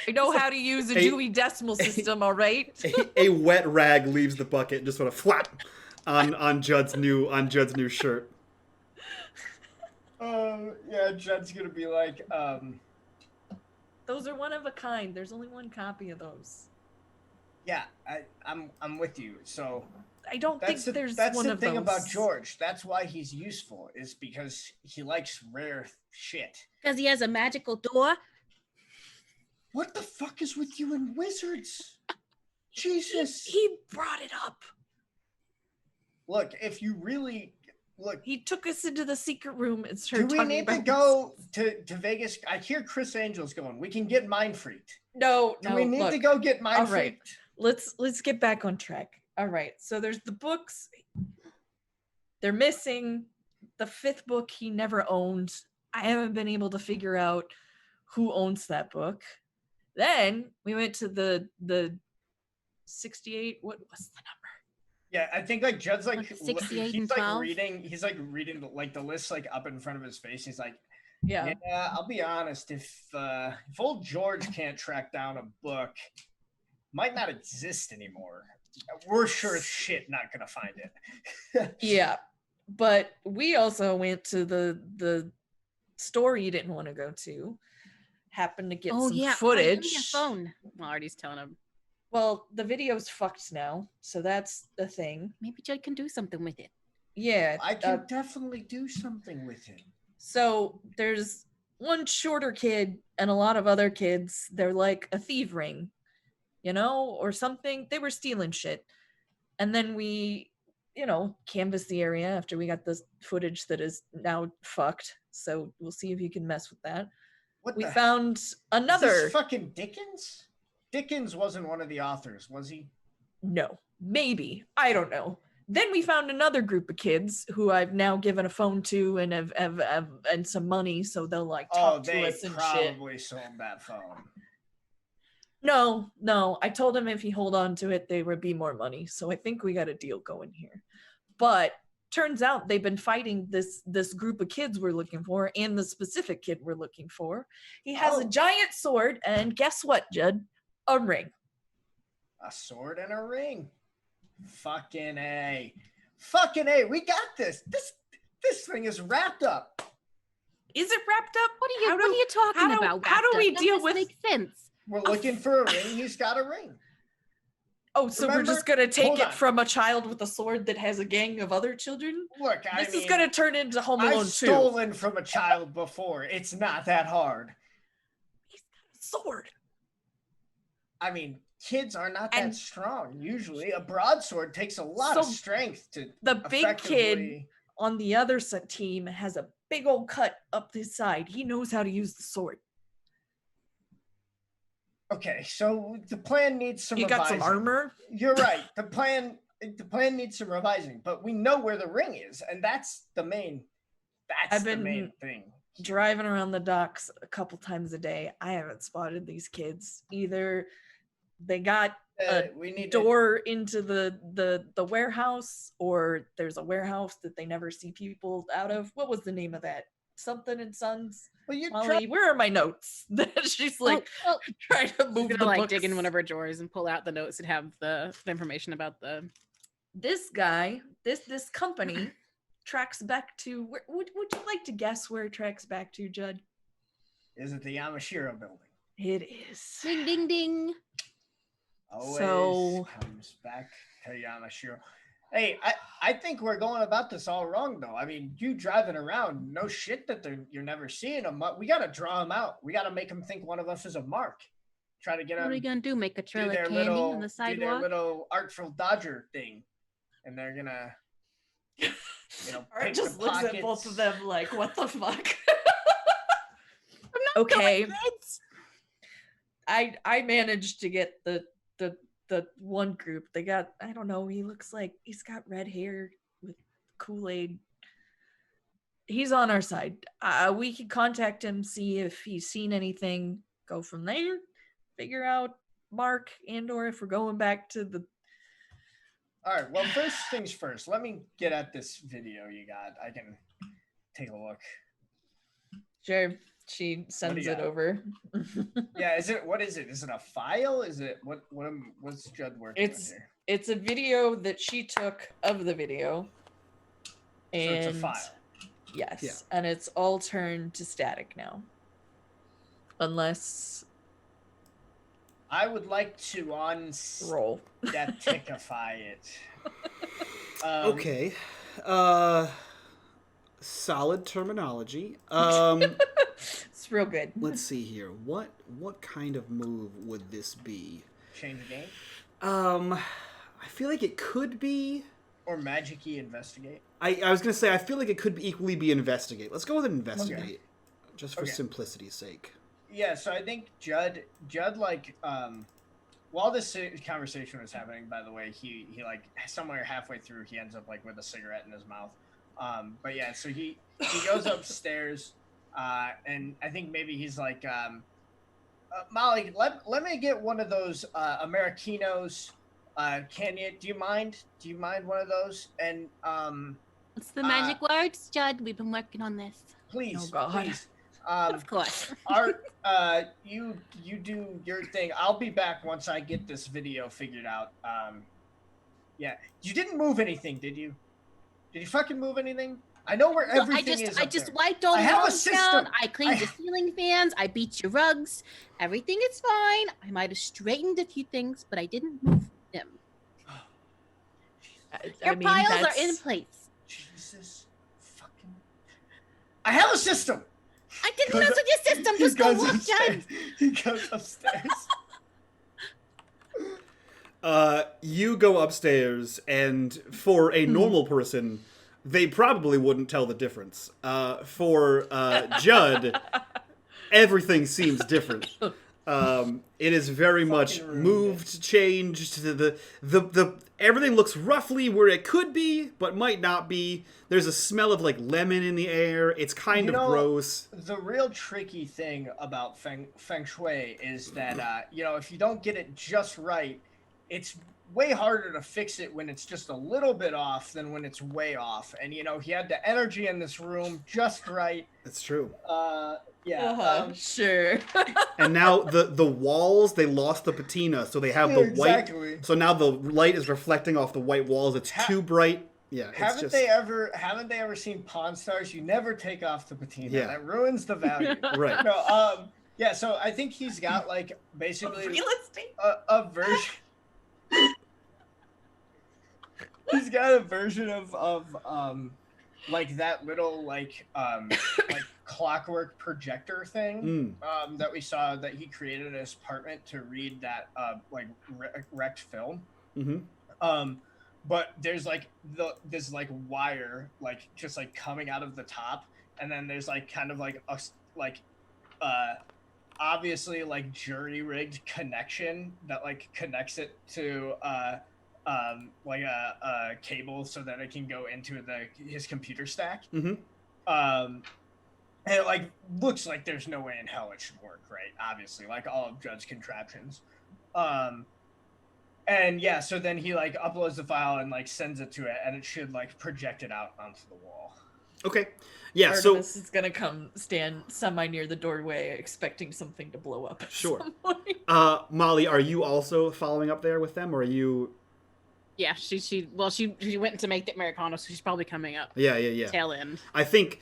I know how to use a Dewey Decimal System. All right. A wet rag leaves the bucket and just sort of flap on Judd's new shirt. Yeah, Judd's gonna be like, those are one of a kind. There's only one copy of those. Yeah, I'm with you. So I don't think there's that's one the of thing those. about George. That's why he's useful, is because he likes rare shit. Because he has a magical door. What the fuck is with you and wizards? Jesus. He brought it up. Look, if you really look, he took us into the secret room and started talking about. Do we need to go to Vegas? I hear Chris Angel's going. We can get mind freaked. No, Do we need to go get mind freaked? Let's get back on track. All right. So there's the books. They're missing. The 5th book he never owned. I haven't been able to figure out who owns that book. Then we went to the 68. What was the number? Yeah, I think like Judd's like 68 he's and like 12. he's like reading like the list like up in front of his face. He's like, yeah, I'll be honest, if old George can't track down a book, might not exist anymore. We're sure as shit not gonna find it. Yeah, but we also went to the store you didn't want to go to. Happened to get some footage. Give me a phone. Well, Artie's telling him. Well, the video's fucked now, so that's the thing. Maybe Judd can do something with it. Yeah. I can definitely do something with it. So there's one shorter kid and a lot of other kids. They're like a thief ring, or something. They were stealing shit. And then we, canvassed the area after we got this footage that is now fucked. So we'll see if you can mess with that. We found another. Is this fucking Dickens? Dickens wasn't one of the authors, was he? No, maybe. I don't know. Then we found another group of kids who I've now given a phone to and have and some money, so they'll like talk to us and shit. Oh, they probably sold that phone. No. I told him if he hold on to it, there would be more money. So I think we got a deal going here. But turns out they've been fighting this group of kids we're looking for and the specific kid we're looking for. He has a giant sword, and guess what, Judd? A ring. A sword and a ring. Fucking A. Fucking A. We got this. This thing is wrapped up. Is it wrapped up? What are you talking about? How do we That deal doesn't with? make sense. We're looking for a ring. He's got a ring. Oh, so Remember? we're just gonna take Hold it on. from a child with a sword that has a gang of other children? Look, This is gonna turn into Home Alone 2. I've stolen from a child before. It's not that hard. He's got a sword. I mean, kids are not And- that strong. Usually, a broadsword takes a lot of So strength to the big kid effectively- on the other team has a big old cut up his side. He knows how to use the sword. Okay, so the plan needs some He got revising. some armor. You're right. The plan needs some revising, but we know where the ring is, and that's the main thing. Driving around the docks a couple times a day. I haven't spotted these kids. Either they got a We need door into the warehouse, or there's a warehouse that they never see people out of. What was the name of that? Something and Sons. Well, you Molly, where are my notes? She's like trying to move We're the gonna like books. dig in one of her drawers and pull out the notes and have the information about the. This guy, this company tracks back to. Would you like to guess where it tracks back to, Judd? Is it the Yamashiro building? It is. Ding ding ding. Always comes back to Yamashiro. Hey, I think we're going about this all wrong, though. I mean, you driving around, no shit that you're never seeing them. We got to draw them out. We got to make them think one of us is a mark. Try to get them. What are we gonna do? Make a trail of candy on the do their sidewalk? little artful dodger thing, and they're gonna, Art pick just the looks at pockets. both of them like, what the fuck? I'm not Okay. going, kids. I managed to get the one group. They got, I don't know, he looks like he's got red hair with Kool-Aid. He's on our side. We can contact him, see if he's seen anything, go from there, figure out Mark, and or if we're going back to the. All right. Well, first things first. Let me get at this video you got. I can take a look. Sure. She sends it got? over. Yeah. What is it? Is it a file? Is it what's Judd working with here? It's a video that she took of the video. And So it's a file. Yes. Yeah. And it's all turned to static now. Unless I would like to roll. unstaticify it. Okay. Solid terminology. It's real good. Let's see here. What kind of move would this be? Change the game I feel like it could be. or magic-y investigate. I was gonna say I feel like it could equally be investigate. Let's go with investigate, just for Okay. simplicity's sake. Yeah. So I think Judd like while this conversation was happening, by the way, he like somewhere halfway through he ends up like with a cigarette in his mouth. But yeah, so he goes upstairs, and I think maybe he's like, Molly, let me get one of those Americanos. Do you mind one of those? And What's the magic words, Judd? We've been working on this. please, Oh, God. please. Of course. Art, you do your thing. I'll be back once I get this video figured out. Yeah, you didn't move anything, did you? Did you fucking move anything? I know where everything is. I up just there. wiped all I the have a rugs down. system. I cleaned the ceiling fans. I beat your rugs. Everything is fine. I might have straightened a few things, but I didn't move them. Your piles are in place. Jesus, fucking! I have a system. I didn't mess with your system. Just go look, Judd. He goes upstairs. You go upstairs, and for a normal person, they probably wouldn't tell the difference. For Judd, everything seems different. It is very much ruined moved, changed. The everything looks roughly where it could be, but might not be. There's a smell of like lemon in the air. It's kind of gross. The real tricky thing about feng shui is that if you don't get it just right, it's way harder to fix it when it's just a little bit off than when it's way off. And you know, he had the energy in this room just right. That's true. Yeah. Sure. And now the walls, they lost the patina, so they have the white. So now the light is reflecting off the white walls. It's too bright. Yeah. Haven't they ever seen Pawn Stars? You never take off the patina. Yeah. That ruins the value. Right. No. Yeah. So I think he's got like basically real estate. A version. He's got a version of like that little like clockwork projector thing that we saw that he created in his apartment to read that wrecked film. Mm-hmm. But there's like this like wire like just like coming out of the top, and then there's like kind of like a obviously like jury rigged connection that like connects it to like a cable so that it can go into his computer stack. Mm-hmm. And it like looks like there's no way in hell it should work, right? Obviously, like all of Judd's contraptions. And yeah, so then he like uploads the file and like sends it to it, and it should like project it out onto the wall. Okay. Yeah. Artemis is gonna come stand semi near the doorway, expecting something to blow up. Sure. Molly, are you also following up there with them, or are you? Yeah, she went to make the Americano, so she's probably coming up. Yeah. Tail end. I think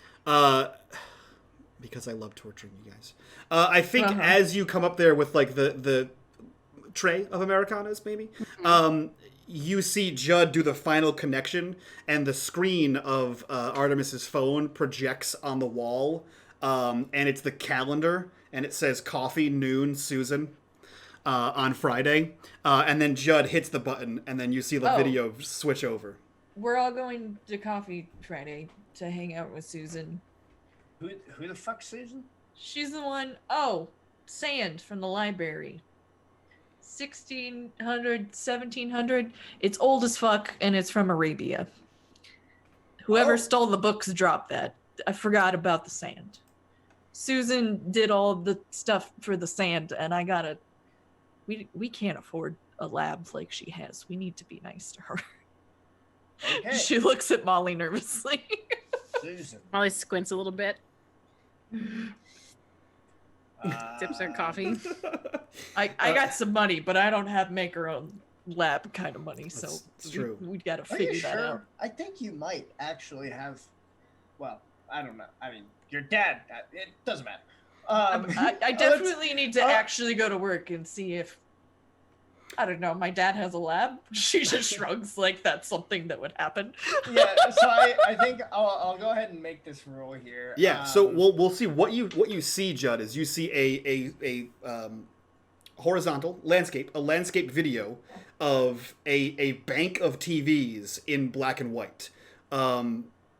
because I love torturing you guys. I think as you come up there with like the tray of Americanas, maybe, you see Judd do the final connection, and the screen of Artemis's phone projects on the wall, and it's the calendar, and it says coffee, noon, Susan. On Friday, and then Judd hits the button, and then you see the video switch over. We're all going to Coffee Friday to hang out with Susan. Who the fuck's Susan? She's the one. Sand from the library. 1600, 1700. It's old as fuck, and it's from Arabia. Whoever stole the books dropped that. I forgot about the sand. Susan did all the stuff for the sand, and I gotta. We can't afford a lab like she has. We need to be nice to her. Okay. She looks at Molly nervously. Susan. Molly squints a little bit. Sips her coffee. I got some money, but I don't have make her own lab kind of money, so we got to figure that out. I think you might actually have. Well, I don't know. I mean, your dad. It doesn't matter. I definitely need to actually go to work and see if, I don't know, my dad has a lab. She just shrugs like that's something that would happen. Yeah, so I think I'll go ahead and make this rule here. Yeah, so we'll see what you see, Judd, is you see a horizontal landscape video of a bank of TVs in black and white.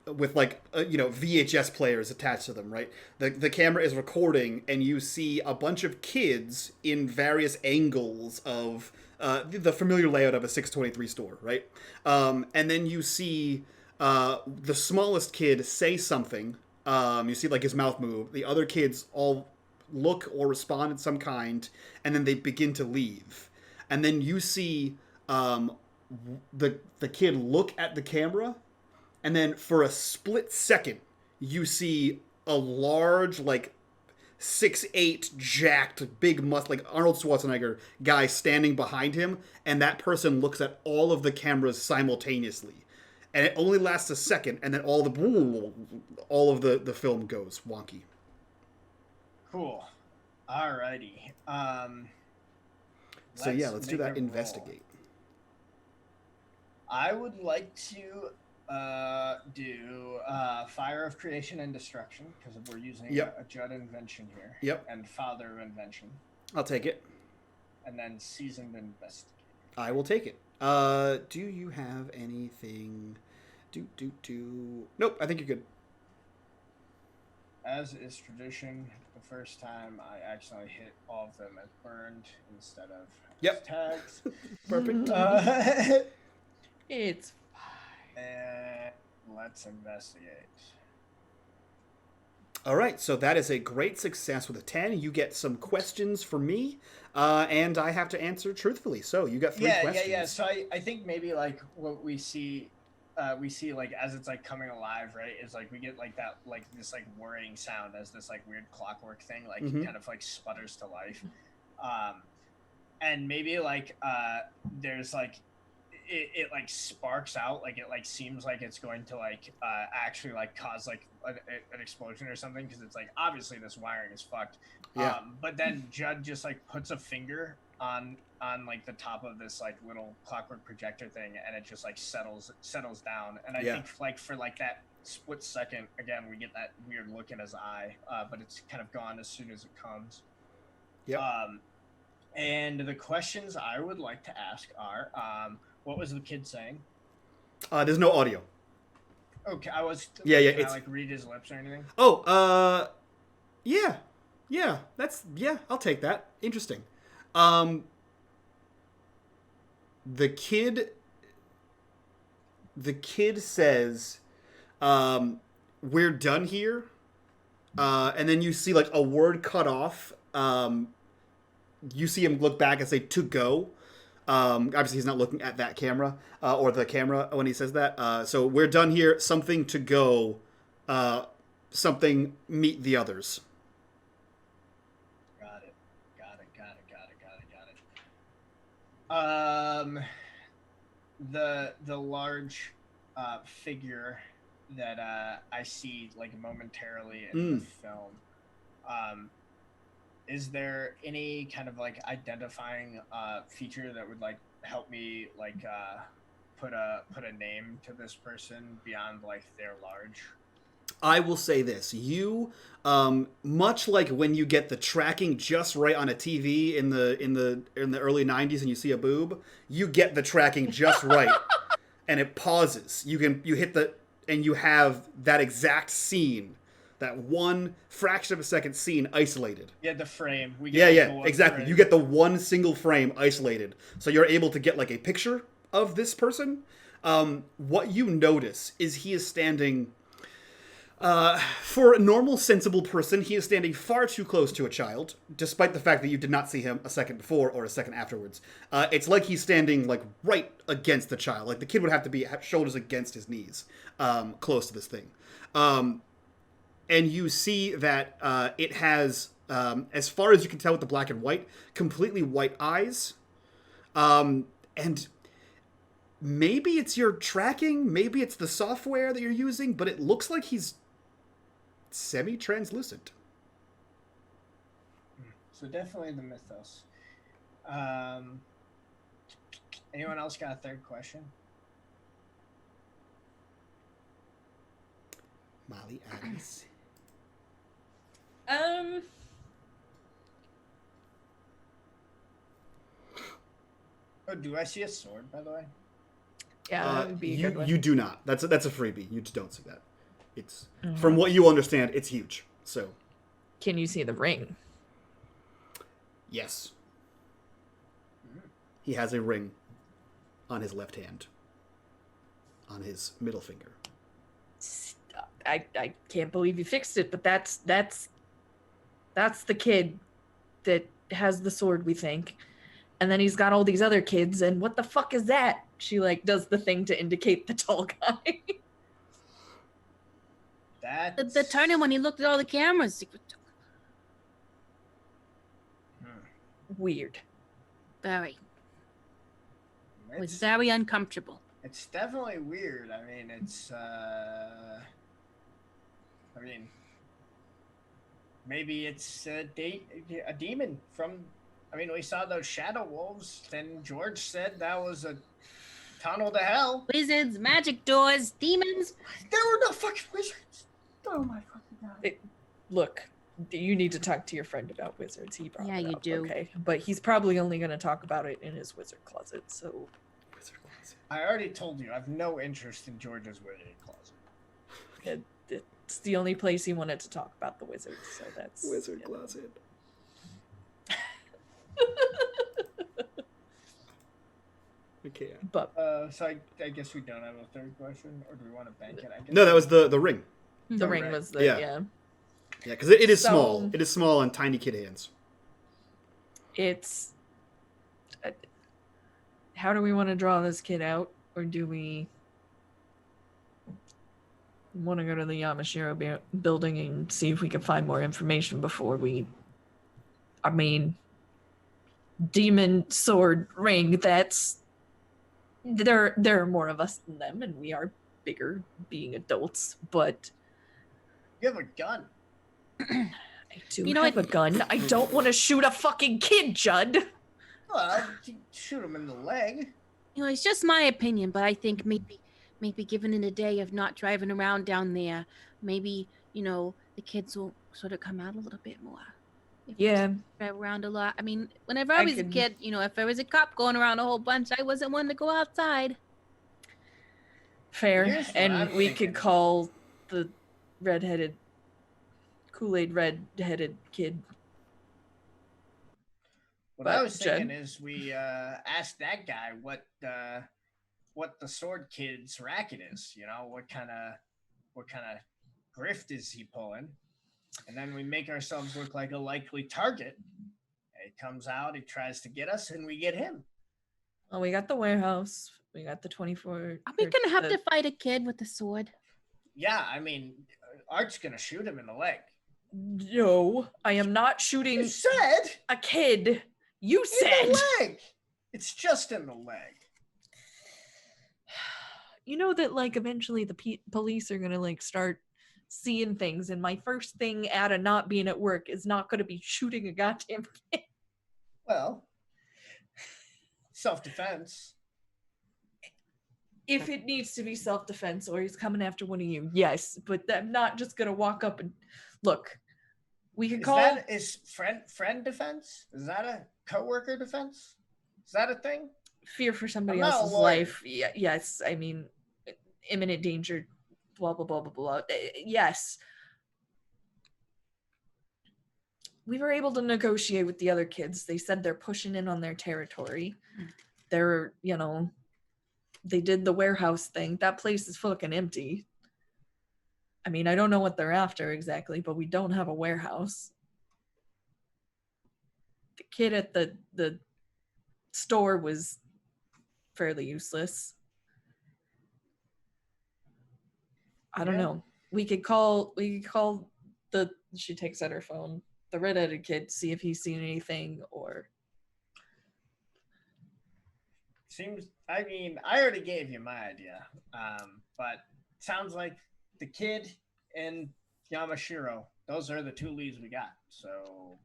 With like VHS players attached to them, right? The camera is recording, and you see a bunch of kids in various angles of the familiar layout of a 623 store, right? And then you see the smallest kid say something. You see like his mouth move. The other kids all look or respond in some kind, and then they begin to leave. And then you see the kid look at the camera. And then for a split second, you see a large, like 6'8", jacked, big like Arnold Schwarzenegger guy standing behind him, and that person looks at all of the cameras simultaneously. And it only lasts a second, and then all of the film goes wonky. Cool. Alrighty. So yeah, let's do that. Investigate. I would like to do Fire of Creation and Destruction, because we're using a Judd invention here. Yep. And Father invention. I'll take it. And then Seasoned Investigate. I will take it. Do you have anything? Nope, I think you're good. As is tradition, the first time I accidentally hit all of them as burned instead of tags. Perfect. It's and let's investigate. All right, so that is a great success with a 10. You get some questions for me, and I have to answer truthfully. So you got 3 questions. Yeah. So I think maybe like what we see like as it's like coming alive, right? Is like we get like that like this like whirring sound as this like weird clockwork thing like kind of like sputters to life, and maybe like there's like it like sparks out, like it like seems like it's going to like actually like cause like an explosion or something, because it's like obviously this wiring is fucked. But then Judd just like puts a finger on like the top of this like little clockwork projector thing, and it just like settles down, and I think like for like that split second again we get that weird look in his eye, but it's kind of gone as soon as it comes. And the questions I would like to ask are, what was the kid saying? There's no audio. Okay, I was. Yeah. Can I like read his lips or anything? Oh, yeah. That's I'll take that. Interesting. The kid says, "We're done here," and then you see like a word cut off. You see him look back and say "to go." Obviously, he's not looking at that camera or the camera when he says that. So we're done here. Something to go. Something meet the others. Got it. The large figure that I see like momentarily in the film. Is there any kind of like identifying feature that would like help me like put a name to this person beyond like they're large? I will say this: you, much like when you get the tracking just right on a TV in the early '90s, and you see a boob, you get the tracking just right, and it pauses. You hit and you have that exact scene. That one fraction of a second scene isolated. Yeah, the frame. Exactly. Frame. You get the one single frame isolated. So you're able to get like a picture of this person. What you notice is he is standing, for a normal, sensible person, he is standing far too close to a child, despite the fact that you did not see him a second before or a second afterwards. It's like he's standing like right against the child. Like the kid would have to be shoulders against his knees, close to this thing. And you see that it has, as far as you can tell with the black and white, completely white eyes. And maybe it's your tracking, maybe it's the software that you're using, but it looks like he's semi-translucent. So definitely the mythos. Anyone else got a third question? Molly Adams. Oh, do I see a sword, by the way? Yeah, that would be a good one. You do not. That's a freebie. You just don't see that. It's from what you understand, it's huge. So, can you see the ring? Yes. He has a ring on his left hand, on his middle finger. I can't believe you fixed it, but that's the kid that has the sword, we think. And then he's got all these other kids, and what the fuck is that? She like does the thing to indicate the tall guy. That's The turning when he looked at all the cameras. Weird. Very. It was very uncomfortable. It's definitely weird. I mean, it's maybe it's a demon from. I mean, we saw those shadow wolves. Then George said that was a tunnel to hell. Wizards, magic doors, demons. There were no fucking wizards. Oh my fucking god. Look, you need to talk to your friend about wizards. He brought it you up, do. Okay, but he's probably only going to talk about it in his wizard closet. So, I already told you I have no interest in George's wizard closet. It's the only place he wanted to talk about the wizards. So that's wizard closet. Okay. But so I guess we don't have a third question, or do we want to bank it? I guess No, that was the ring. the ring was the Yeah. Yeah, because it is small. It is small and tiny kid hands. It's... how do we want to draw this kid out? Or do we want to go to the Yamashiro building and see if we can find more information before we... I mean, demon sword ring, that's... There are more of us than them, and we are bigger being adults, but... You have a gun. I do have a gun. I don't want to shoot a fucking kid, Judd. Well, shoot him in the leg. It's just my opinion, but I think maybe given in a day of not driving around down there, maybe, the kids will sort of come out a little bit more. Yeah. Drive around a lot. I mean, whenever I was a kid, if there was a cop going around a whole bunch, I wasn't one to go outside. Fair. And we could call the Kool-Aid red-headed kid. What I was thinking is we ask that guy what the sword kid's racket is. What kind of grift is he pulling? And then we make ourselves look like a likely target. He comes out, he tries to get us, and we get him. Well, we got the warehouse. We got the 24. Are we gonna have to fight a kid with a sword? Yeah, I mean, Art's gonna shoot him in the leg. No, I am not shooting. You said a kid. You said in the leg. It's just in the leg. You know that eventually the police are gonna start seeing things, and my first thing out of not being at work is not going to be shooting a goddamn kid. Well, self-defense. If it needs to be self-defense or he's coming after one of you, yes, but I'm not just going to walk up and look. We can call is friend defense? Is that a coworker defense? Is that a thing? Fear for somebody else's life. Yeah, yes, I mean imminent danger. Blah, blah, blah, blah, blah. Yes. We were able to negotiate with the other kids. They said they're pushing in on their territory. They're, they did the warehouse thing. That place is fucking empty. I mean, I don't know what they're after exactly, but we don't have a warehouse. The kid at the store was fairly useless. I don't know. We could call she takes out her phone, the red-headed kid, see if he's seen anything or I mean, I already gave you my idea. But sounds like the kid and Yamashiro, those are the two leads we got. So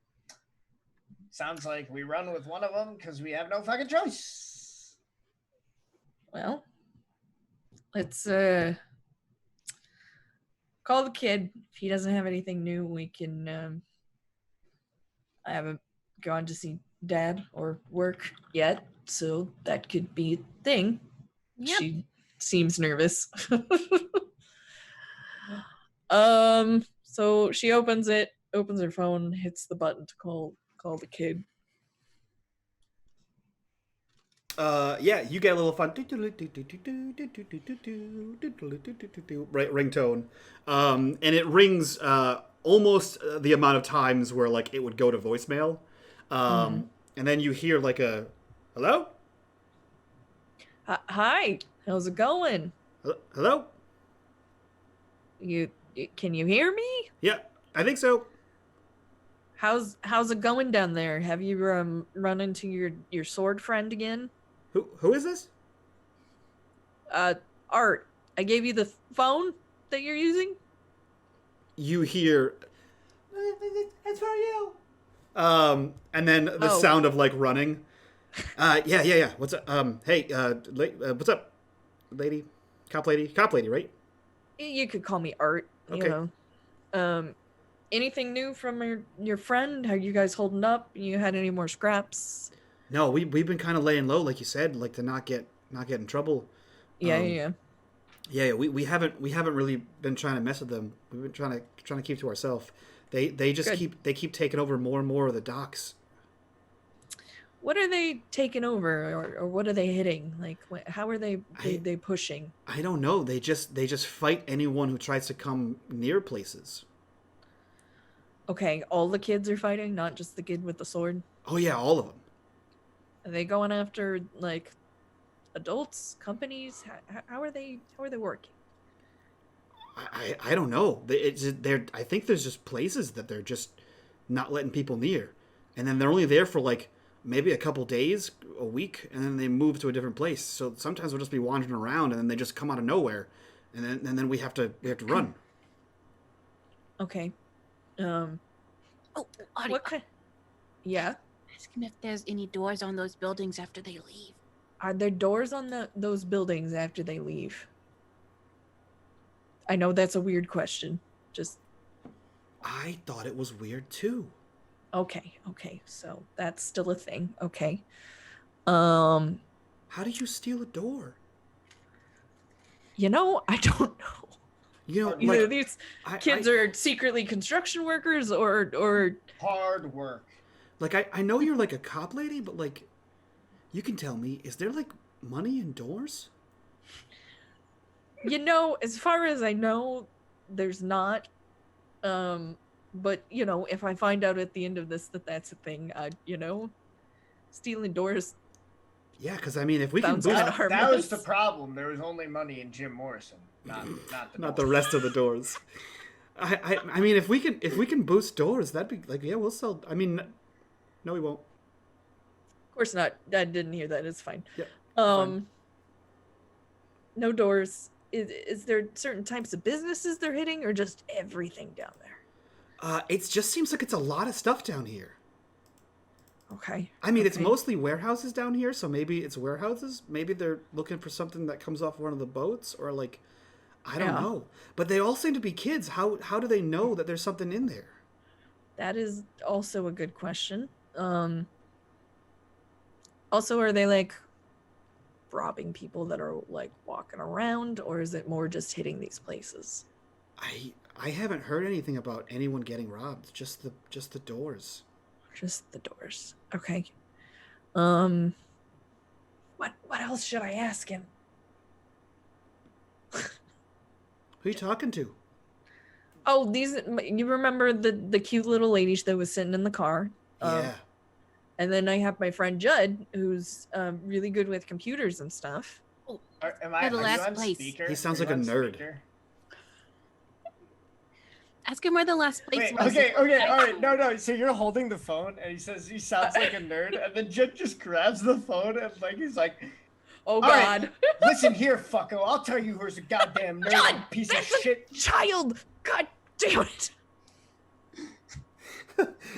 sounds like we run with one of them because we have no fucking choice. Well, let's call the kid. If he doesn't have anything new, we can... I haven't gone to see Dad or work yet, so that could be a thing. Yep. She seems nervous. So she opens her phone, hits the button to call the kid. Yeah, you get a little fun ringtone, and it rings almost the amount of times where it would go to voicemail, and then you hear a hello. Hi, how's it going? Hello. Can you hear me? Yeah, I think so. How's it going down there? Have you run into your sword friend again? Who is this? Art. I gave you the phone that you're using. You hear, it's for you. And then the sound of running. Yeah. What's up? Hey, what's up, lady? Cop lady, right? You could call me Art. Okay. Anything new from your friend? How you guys holding up? You had any more scraps? No, we've been kind of laying low, like you said, to not get in trouble. Yeah. We haven't really been trying to mess with them. We've been trying to keep to ourselves. They just keep taking over more and more of the docks. What are they taking over, or what are they hitting? How are they pushing? I don't know. They just fight anyone who tries to come near places. Okay, all the kids are fighting, not just the kid with the sword. Oh yeah, all of them. Are they going after like adults, companies? How are they working? I don't know. I think there's just places that they're just not letting people near, and then they're only there for like maybe a couple days, a week, and then they move to a different place. So sometimes we'll just be wandering around, and then they just come out of nowhere, and then we have to run. Okay. Oh, Audie, What kind? Yeah. ask him if there's any doors on those buildings after they leave. Are there doors on those buildings after they leave? I know that's a weird question. Just. I thought it was weird too. Okay. So that's still a thing. Okay. How do you steal a door? I don't know. Like, These kids are secretly construction workers or hard work. Like I know you're like a cop lady, but like, you can tell me, is there like money in doors? As far as I know, there's not. But if I find out at the end of this that that's a thing, stealing doors. Yeah, because I mean, if we can boost, that was the problem. There was only money in Jim Morrison, not the rest of the doors. I mean, if we can boost doors, that'd be like, yeah, we'll sell. I mean, no, we won't. Of course not. I didn't hear that. It's fine. Yeah. Fine. No doors. Is there certain types of businesses they're hitting, or just everything down there? It just seems like it's a lot of stuff down here. Okay. I mean, it's mostly warehouses down here, so maybe it's warehouses. Maybe they're looking for something that comes off one of the boats, or like, I don't know. But they all seem to be kids. How do they know that there's something in there? That is also a good question. Also, are they like robbing people that are like walking around, or is it more just hitting these places? I haven't heard anything about anyone getting robbed. Just the doors. Just the doors. Okay. What else should I ask him? Who are you talking to? Oh, you remember the cute little lady that was sitting in the car? Yeah. And then I have my friend Judd, who's really good with computers and stuff. Oh, am I the last place? Speaker? He sounds like a nerd. Speaker? Ask him where the last place was. Okay, all right. No. So you're holding the phone, and he says he sounds like a nerd, and then Judd just grabs the phone, and he's like, "Oh God! Right, listen here, fucko. I'll tell you who's a goddamn nerd, Judd, piece of shit." Child, God damn it!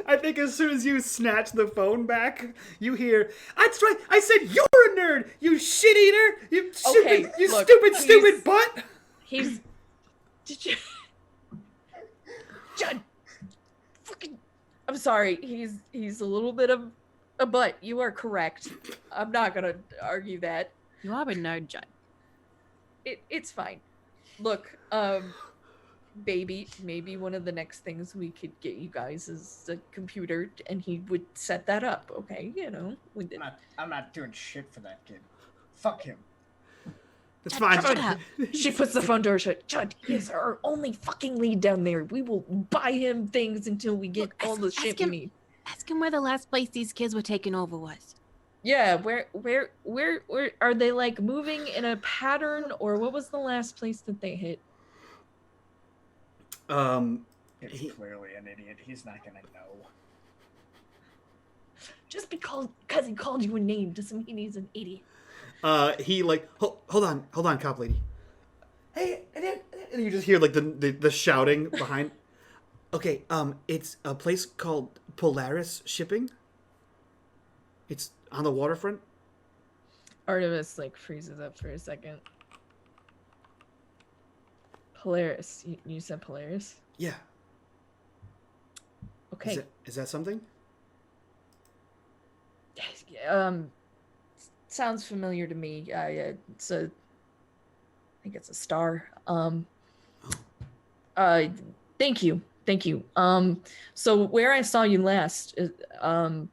I think as soon as you snatch the phone back, you hear, "That's right, I said you were a nerd, you shit eater, you stupid butt." Did you? Judd, fucking, I'm sorry. He's a little bit of a butt. You are correct. I'm not gonna argue that. You are a nerd, Judd. It's fine. Look, baby, maybe one of the next things we could get you guys is a computer, and he would set that up. Okay, I'm not doing shit for that kid. Fuck him. It's fine. She puts the phone door shut. Judd, he is our only fucking lead down there. We will buy him things until we get all the shit we need. Ask him where the last place these kids were taken over was. Yeah, where are they like moving in a pattern, or what was the last place that they hit? He's clearly an idiot. He's not gonna know. Just because he called you a name doesn't mean he's an idiot. He like, hold on, cop lady. Hey, and you just hear like the shouting behind. Okay, it's a place called Polaris Shipping. It's on the waterfront. Artemis like freezes up for a second. Polaris, you said Polaris? Yeah. Okay. Is that something? Sounds familiar to me. I think it's a star. Thank you. So where I saw you last is, I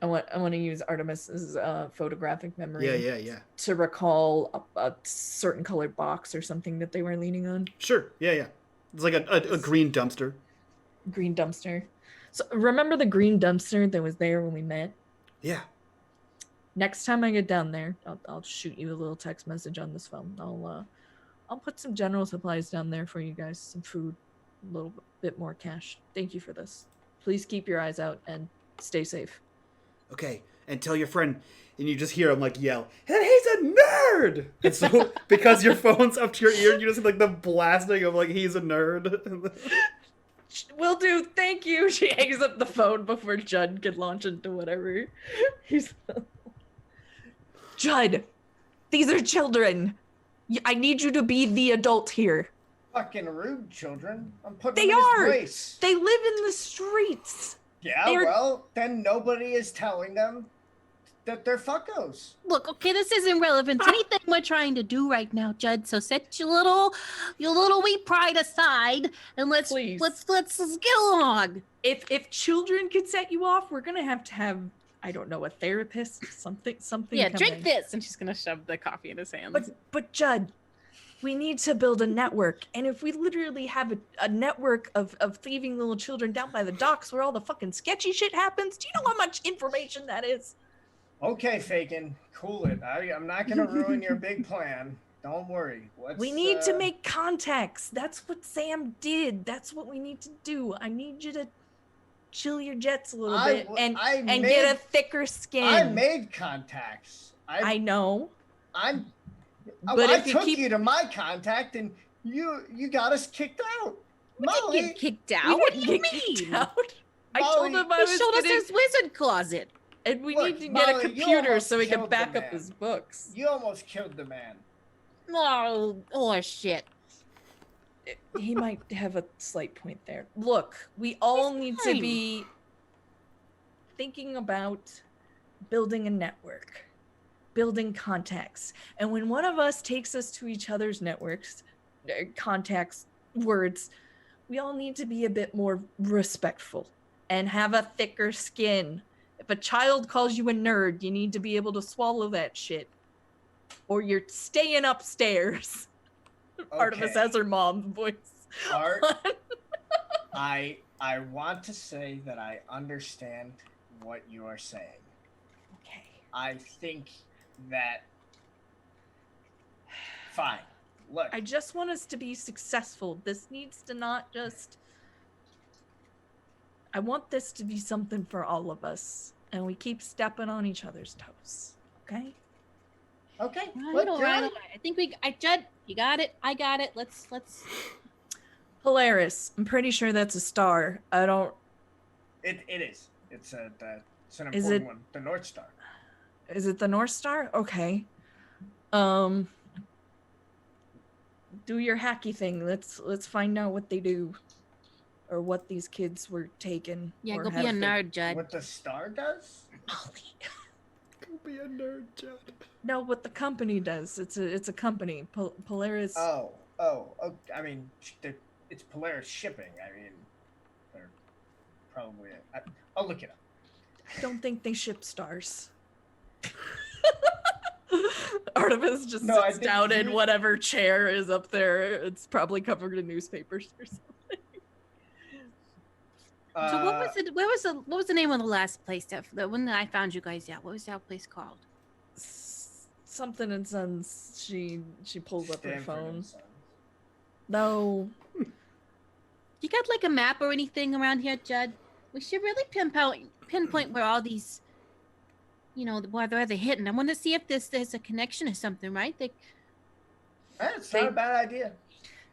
want to use Artemis's photographic memory. Yeah. To recall a certain colored box or something that they were leaning on. Sure. Yeah. It's like a green dumpster. Green dumpster. So remember the green dumpster that was there when we met? Yeah. Next time I get down there, I'll shoot you a little text message on this phone. I'll put some general supplies down there for you guys, some food, a little bit more cash. Thank you for this. Please keep your eyes out and stay safe. Okay, and tell your friend, and you just hear him like yell, "And he's a nerd!" And so, because your phone's up to your ear, you just hear like the blasting of like, "He's a nerd." Will do. Thank you. She hangs up the phone before Judd can launch into whatever. Judd, these are children. I need you to be the adult here. Fucking rude children. I'm putting They them in are. his place. They live in the streets. Yeah, well, then nobody is telling them that they're fuckos. Look, okay, this isn't relevant to anything we're trying to do right now, Judd. So set your little wee pride aside and let's get along. If children could set you off, we're gonna have I don't know, a therapist, something. Yeah, drink this, and she's gonna shove the coffee in his hands. But Judd, we need to build a network, and if we literally have a network of thieving little children down by the docks where all the fucking sketchy shit happens, do you know how much information that is? Okay, Fakin, cool it. I'm not gonna ruin your big plan. Don't worry. We need to make contacts. That's what Sam did. That's what we need to do. I need you to chill your jets a little bit and get a thicker skin. I made contacts. I know. But I took you to my contact and you got us kicked out. Molly, get kicked out? What do you mean? I told him he showed us his wizard closet. And we need to get a computer so we can back up his books. You almost killed the man. Oh shit. He might have a slight point there. Look, we all need to be thinking about building a network, building contacts. And when one of us takes us to each other's networks, contacts, words, we all need to be a bit more respectful and have a thicker skin. If a child calls you a nerd, you need to be able to swallow that shit. Or you're staying upstairs. Okay. Artemis has her mom's voice. Art, I want to say that I understand what you are saying. Okay. I think that... Fine. Look. I just want us to be successful. This needs to not just... I want this to be something for all of us. And we keep stepping on each other's toes. Okay? Okay. Right. I think Judd, you got it. I got it. Let's. Polaris. I'm pretty sure that's a star. I don't. It is. It's an important one. The North Star. Is it the North Star? Okay. Do your hacky thing. Let's find out what they do, or what these kids were taken. Yeah, go be a nerd, Judd. What the star does? Go be a nerd, Judd. No, what the company does. It's a company. Polaris. Oh. I mean, it's Polaris shipping. I mean, they're probably. I'll look it up. I don't think they ship stars. Artemis just sits down in whatever chair is up there. It's probably covered in newspapers or something. So what was it? What was the name of the last place the one that I found you guys at? What was that place called? Something and Sons. She pulls up her phone. No. You got like a map or anything around here, Judd? We should really pinpoint where all these, where they're hidden. I want to see if there's a connection or something, right? It's not a bad idea.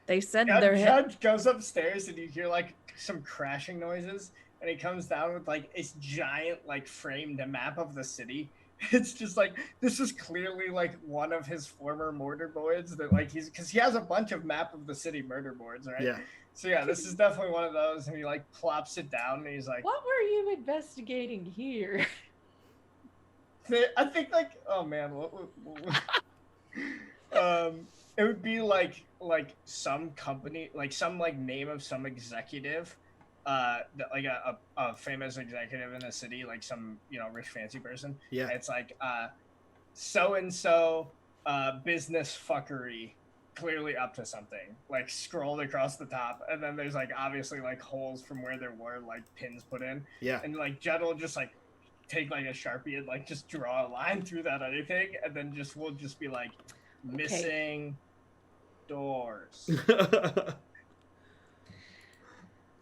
They said Judge goes upstairs and you hear like some crashing noises, and he comes down with like this giant like framed map of the city. It's just like, this is clearly like one of his former murder boards that like because he has a bunch of map of the city murder boards, right? Yeah. So yeah, this is definitely one of those, and he like plops it down and he's like, "What were you investigating here?" I think like, oh man, what it would be like some company, like some like name of some executive, like a famous executive in the city, like some rich fancy person. Yeah. It's like so and so business fuckery, clearly up to something, like scrolled across the top, and then there's like obviously like holes from where there were like pins put in. Yeah. And like Judd will just like take like a Sharpie and like just draw a line through that other thing, and then we'll just be like missing doors.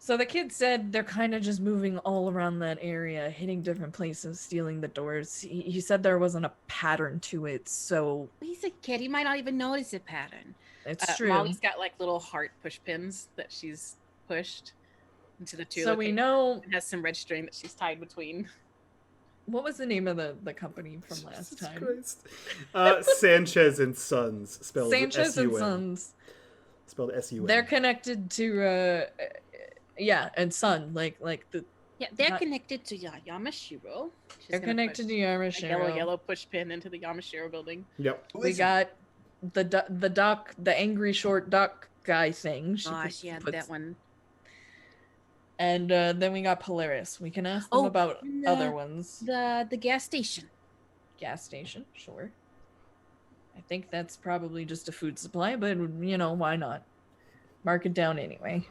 So the kid said they're kind of just moving all around that area, hitting different places, stealing the doors. He said there wasn't a pattern to it, so... He's a kid. He might not even notice a pattern. It's true. Molly's got like little heart push pins that she's pushed into the two. So we know... It has some red string that she's tied between. What was the name of the company from last time? Sanchez and Sons, spelled Sanchez S-U-N. and Sons. Spelled S-U-N. They're connected to... yeah, and Sun, like the... Yeah, they're connected to Yamashiro. They're connected to Yamashiro. Yellow push pin into the Yamashiro building. Yep. We got the duck, the angry short duck guy thing. Gosh, yeah, that one. And then we got Polaris. We can ask them about other ones. The gas station. Gas station, sure. I think that's probably just a food supply, but you know, why not? Mark it down anyway.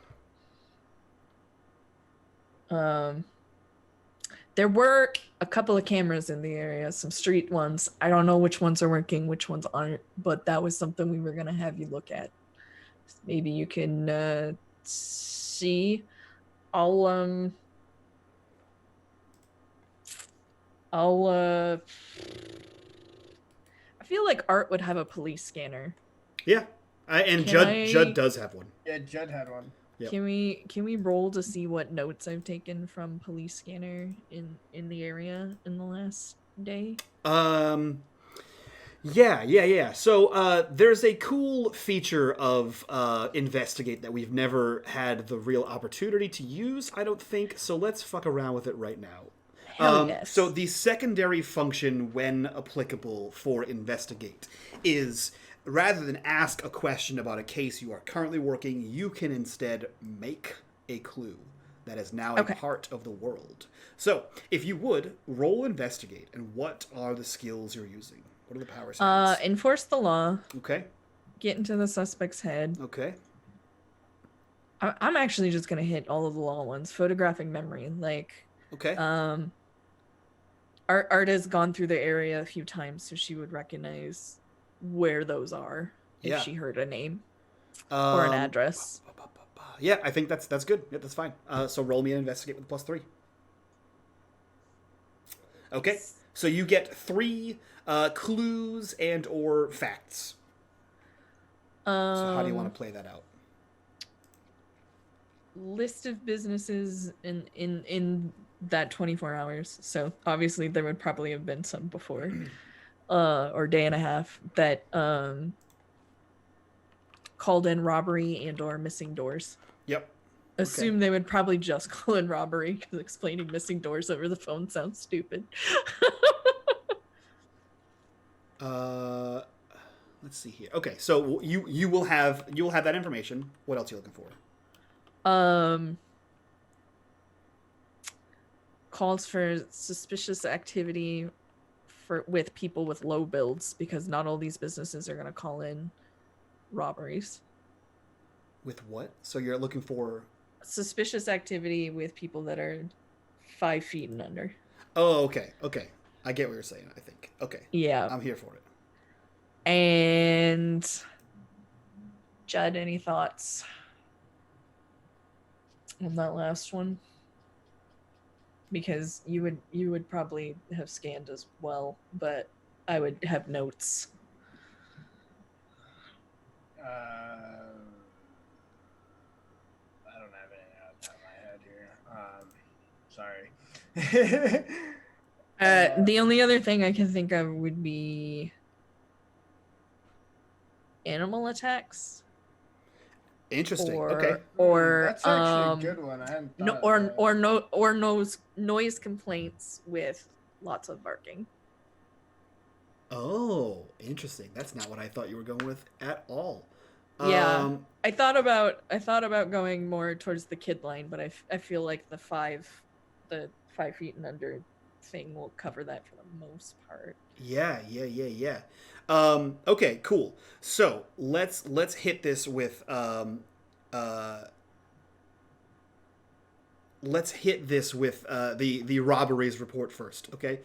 There were a couple of cameras in the area, some street ones. I don't know which ones are working, which ones aren't, but that was something we were gonna have you look at. Maybe you can see. I feel like Art would have a police scanner. Yeah, and Judd does have one. Yeah, Judd had one. Yep. Can we roll to see what notes I've taken from police scanner in the area in the last day? Yeah. So there's a cool feature of Investigate that we've never had the real opportunity to use, I don't think. So let's fuck around with it right now. Hell yes. So the secondary function, when applicable for Investigate, is rather than ask a question about a case you are currently working, you can instead make a clue that is now a part of the world. So if you would, roll Investigate, and what are the skills you're using? What are the power skills? Enforce the law. Okay. Get into the suspect's head. Okay. I'm actually just gonna hit all of the law ones. Photographic memory, like. Okay. Art has gone through the area a few times, so she would recognize where those are if she heard a name or an address. Yeah, I think that's good. Yeah, that's fine. So roll me an Investigate with +3. Okay. So you get 3 clues and or facts. So how do you want to play that out? List of businesses in that 24 hours. So obviously there would probably have been some before, or day and a half that called in robbery and or missing doors. Yep. Assume they would probably just call in robbery because explaining missing doors over the phone sounds stupid. Let's see here. Okay, so you will have that information. What else are you looking for? Calls for suspicious activity with people with low builds, because not all these businesses are going to call in robberies. With what? So you're looking for suspicious activity with people that are 5 feet and under. Oh, okay. I get what you're saying, I think. Okay. Yeah. I'm here for it. And Judd, any thoughts on that last one? Because you would probably have scanned as well, but I would have notes. I don't have anything out of my head here. Sorry. The only other thing I can think of would be animal attacks. Interesting. Or that's actually a good one. I hadn't thought noise complaints with lots of barking. Oh, interesting. That's not what I thought you were going with at all. Yeah, I thought about going more towards the kid line, but I feel like the 5 feet and under thing will cover that for the most part. Yeah. Okay, cool. So let's hit this with the robberies report first, okay?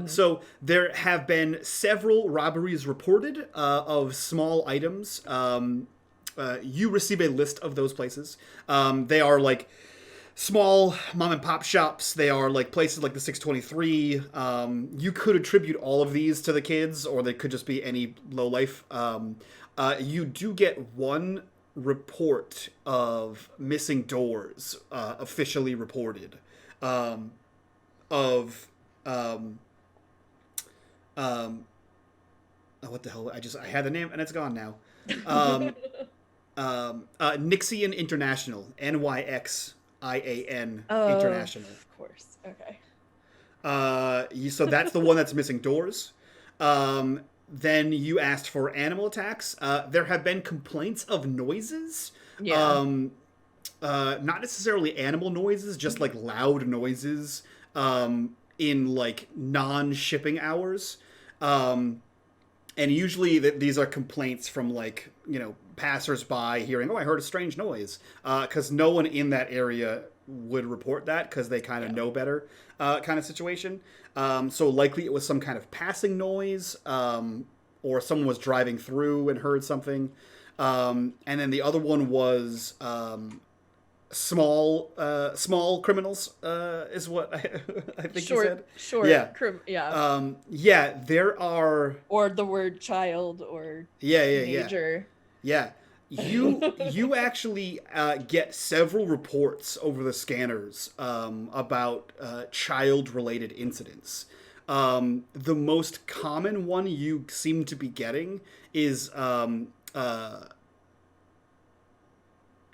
So there have been several robberies reported of small items. You receive a list of those places. They are like small mom and pop shops. They are like places like the 623. You could attribute all of these to the kids, or they could just be any lowlife. You do get one report of missing doors officially reported. What the hell? I had the name and it's gone now. Nixian International, NYXIAN International. Of course. Okay. So that's the one that's missing doors. Then you asked for animal attacks. There have been complaints of noises. Yeah. Not necessarily animal noises, just like loud noises in like non-shipping hours. And usually these are complaints from like, passers-by hearing, oh, I heard a strange noise. Because no one in that area would report that because they kind of know better kind of situation. So likely it was some kind of passing noise, or someone was driving through and heard something. And then the other one was small criminals, is what I think you said. Short. Yeah. Yeah, there are... Or the word child or teenager. Yeah. You actually get several reports over the scanners about child-related incidents. The most common one you seem to be getting is Amber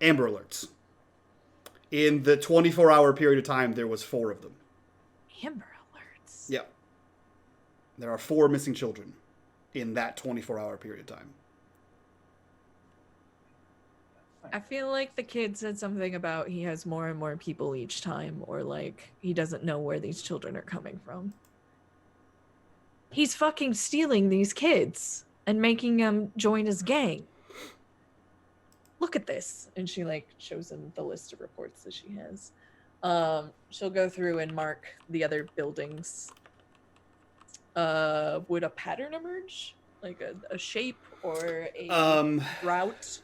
Alerts. In the 24-hour period of time, there was 4 of them. Amber Alerts? Yeah. There are 4 missing children in that 24-hour period of time. I feel like the kid said something about he has more and more people each time, or like he doesn't know where these children are coming from. He's fucking stealing these kids and making them join his gang. Look at this. And she like shows him the list of reports that she has. She'll go through and mark the other buildings. Would a pattern emerge? Like a shape or a route?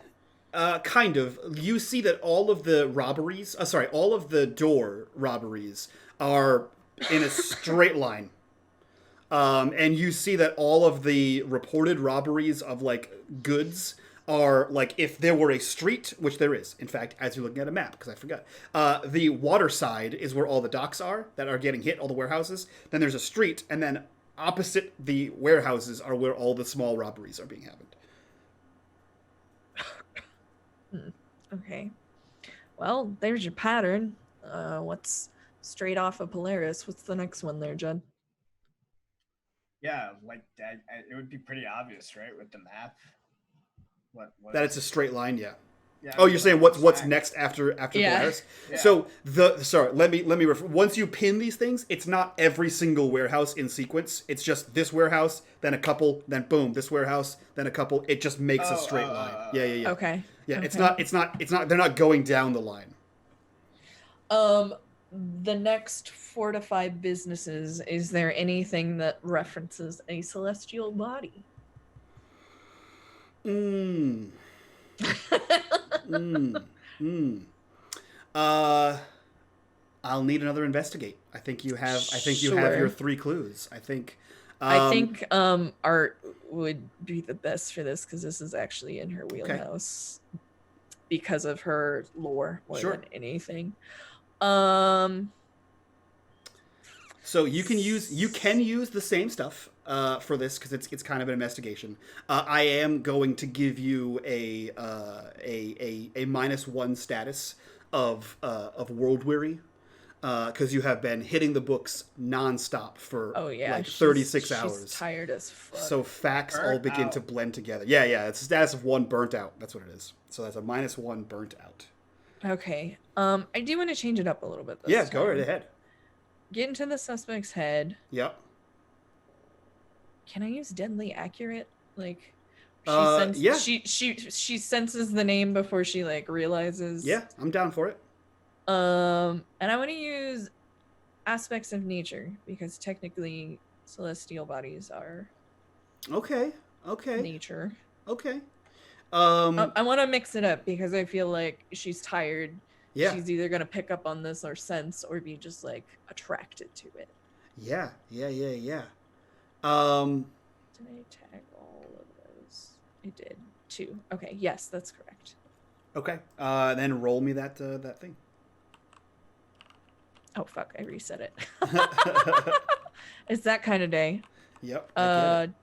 Kind of. You see that all of the robberies, all of the door robberies are in a straight line. And you see that all of the reported robberies of like goods are like, if there were a street, which there is, in fact, as you're looking at a map, because I forgot, the water side is where all the docks are that are getting hit, all the warehouses. Then there's a street, and then opposite the warehouses are where all the small robberies are being happened. Okay. Well, there's your pattern. What's straight off of Polaris? What's the next one there, Judd? Yeah, like that. It would be pretty obvious, right, with the map. What that it's a straight line, yeah. Yeah, oh, you're saying what's next after Polaris? Yeah. So let me refer. Once you pin these things, it's not every single warehouse in sequence. It's just this warehouse, then a couple, then boom, this warehouse, then a couple. It just makes a straight line. Yeah. Okay. Yeah, okay. It's not. They're not going down the line. The next 4 to 5 businesses. Is there anything that references a celestial body? I'll need another investigate. I think you have your 3 clues. I think Art would be the best for this because this is actually in her wheelhouse because of her lore more than anything. So you can use the same stuff for this because it's kind of an investigation. I am going to give you a -1 status of world weary because you have been hitting the books nonstop for 36 hours. She's tired as fuck. So facts all begin to blend together. Yeah. It's a status of 1 burnt out. That's what it is. So that's a -1 burnt out. Okay. I do want to change it up a little bit. This time. Go right ahead. get into the suspect's head. Yep. Can I use deadly accurate? Like, yeah. She senses the name before she like realizes. Yeah, I'm down for it. And I want to use aspects of nature because technically celestial bodies are okay nature. Okay. I want to mix it up because I feel like she's tired. Yeah. She's either gonna pick up on this or sense or be just like attracted to it. Yeah. Did I tag all of those? I did 2. Okay, yes, that's correct. Okay. Then roll me that thing. Oh fuck! I reset it. It's that kind of day. Yep.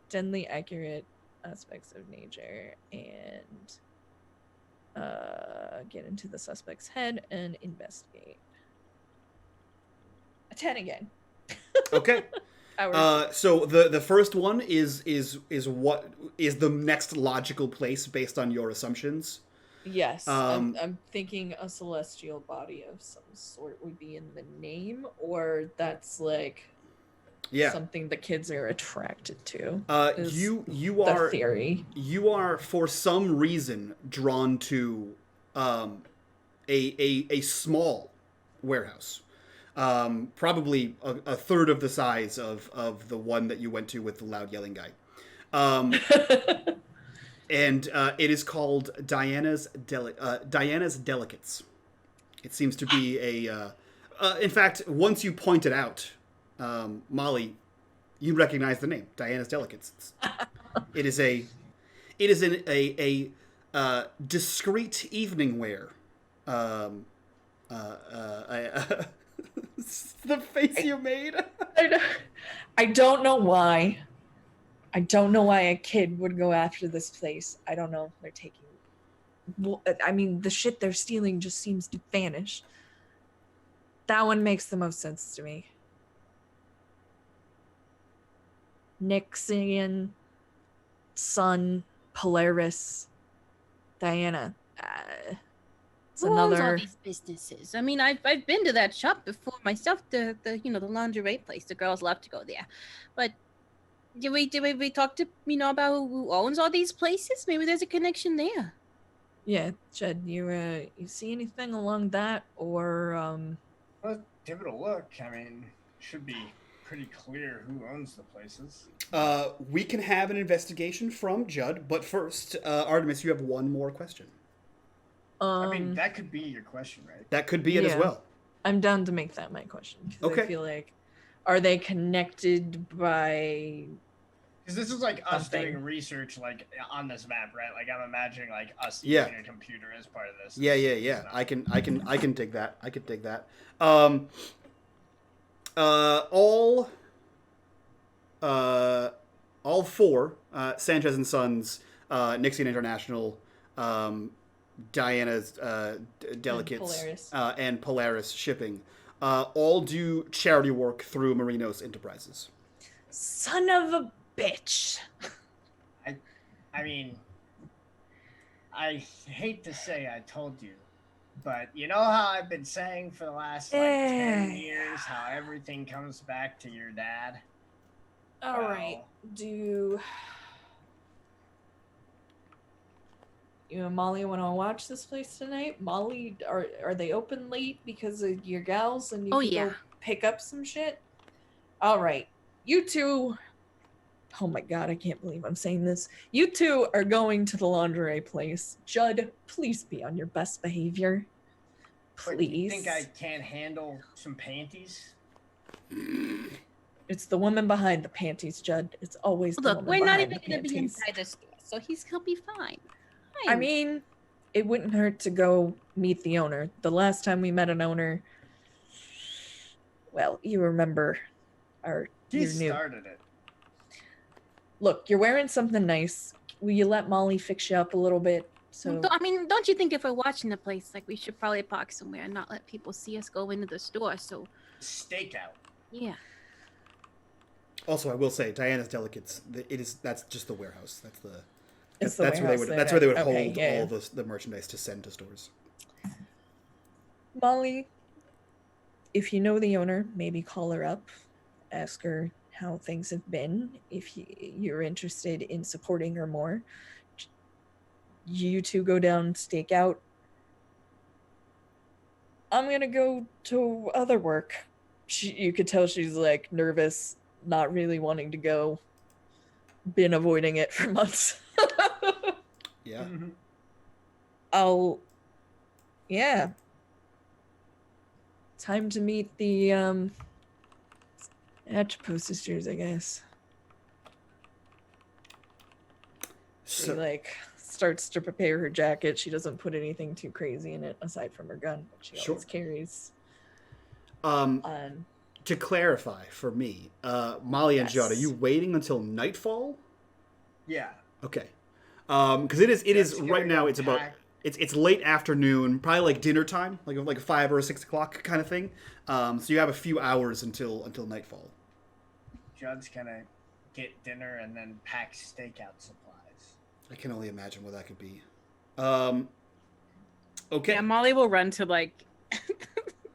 Deadly accurate aspects of nature and get into the suspect's head and investigate. A 10 again. Okay. So the first one is what is the next logical place based on your assumptions. Yes, I'm thinking a celestial body of some sort would be in the name, or that's like something the kids are attracted to. You are the theory. You are for some reason drawn to a small warehouse. Probably a third of the size of the one that you went to with the loud yelling guy. And it is called Diana's Delicates. It seems to be a... in fact, once you point it out, Molly, you recognize the name, Diana's Delicates. It is a discreet evening wear. The face you made. I don't know why. I don't know why a kid would go after this place. I don't know. They're taking... Well, I mean, the shit they're stealing just seems to vanish. That one makes the most sense to me. Nixian, Sun, Polaris, Diana. It's Who owns all another... these businesses? I mean, I've been to that shop before myself. The lingerie place. The girls love to go there, but did we talk to about who owns all these places? Maybe there's a connection there. Yeah, Jed, you see anything along that, or Well, give it a look. I mean, should be pretty clear who owns the places. We can have an investigation from Judd, but first, Artemis, you have one more question. I mean, that could be your question, right? That could be it as well. I'm down to make that my question. Okay. I feel like, are they connected by... Because this is like us doing research, like on this map, right? Like I'm imagining like us using a computer as part of this. Yeah. I can dig that. I could dig that. All four Sanchez and Sons, Nixian International, Diana's Delicates, and Polaris Shipping, all do charity work through Marinos Enterprises. Son of a bitch. I mean, I hate to say I told you, but you know how I've been saying for the last 10 years how everything comes back to your dad? All right. Do you and Molly want to watch this place tonight? Molly, are they open late because of your gals and you can go pick up some shit? All right. You two... Oh my god, I can't believe I'm saying this. You two are going to the lingerie place. Judd, please be on your best behavior. Please. Wait, you think I can't handle some panties? It's the woman behind the panties, Judd. It's always the woman we're not behind even the going to be panties. inside the store, so he'll be fine. I mean, it wouldn't hurt to go meet the owner. The last time we met an owner, well, you remember He started it. Look, you're wearing something nice. Will you let Molly fix you up a little bit? So I mean, don't you think if we're watching the place, like we should probably park somewhere and not let people see us go into the store? So stakeout. Yeah. Also, I will say, Diana's Delicates. That's just the warehouse. That's where they would hold all the merchandise to send to stores. Molly, if you know the owner, maybe call her up, ask her how things have been. If you're interested in supporting her more, you two go down, stake out. I'm gonna go to other work. You could tell she's like nervous, not really wanting to go. Been avoiding it for months. Yeah. Yeah. Time to meet the Atropos sisters, I guess. She like starts to prepare her jacket. She doesn't put anything too crazy in it aside from her gun, but she always carries. To clarify for me, Molly and Judd, are you waiting until nightfall? Yeah. Okay. Because it is right now. It's about it's late afternoon, probably like dinner time, like 5 or 6 o'clock kind of thing. So you have a few hours until nightfall. Judd's gonna get dinner and then pack stakeout supplies. I can only imagine what that could be. Okay. Yeah, Molly will run to like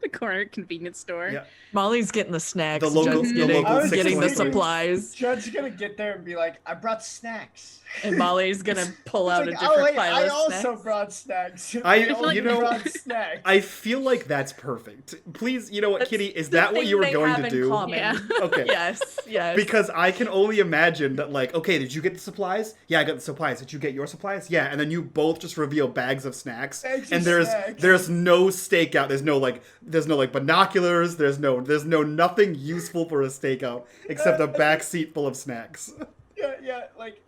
the corner convenience store. Yeah. Molly's getting the snacks. The local, Judd's getting the supplies. Judd's gonna get there and be like, "I brought snacks." And Molly's gonna pull out a different pile of snacks. I also brought snacks. Brought snacks. I feel like that's perfect. Please, you know what, Kitty? Is that what you were going to do? Yeah. Okay. Yes. Because I can only imagine that, like, okay, did you get the supplies? Yeah, I got the supplies. Did you get your supplies? Yeah, and then you both just reveal bags of snacks, and there's no stakeout. There's no binoculars. There's no nothing useful for a stakeout except a back seat full of snacks. Yeah, like.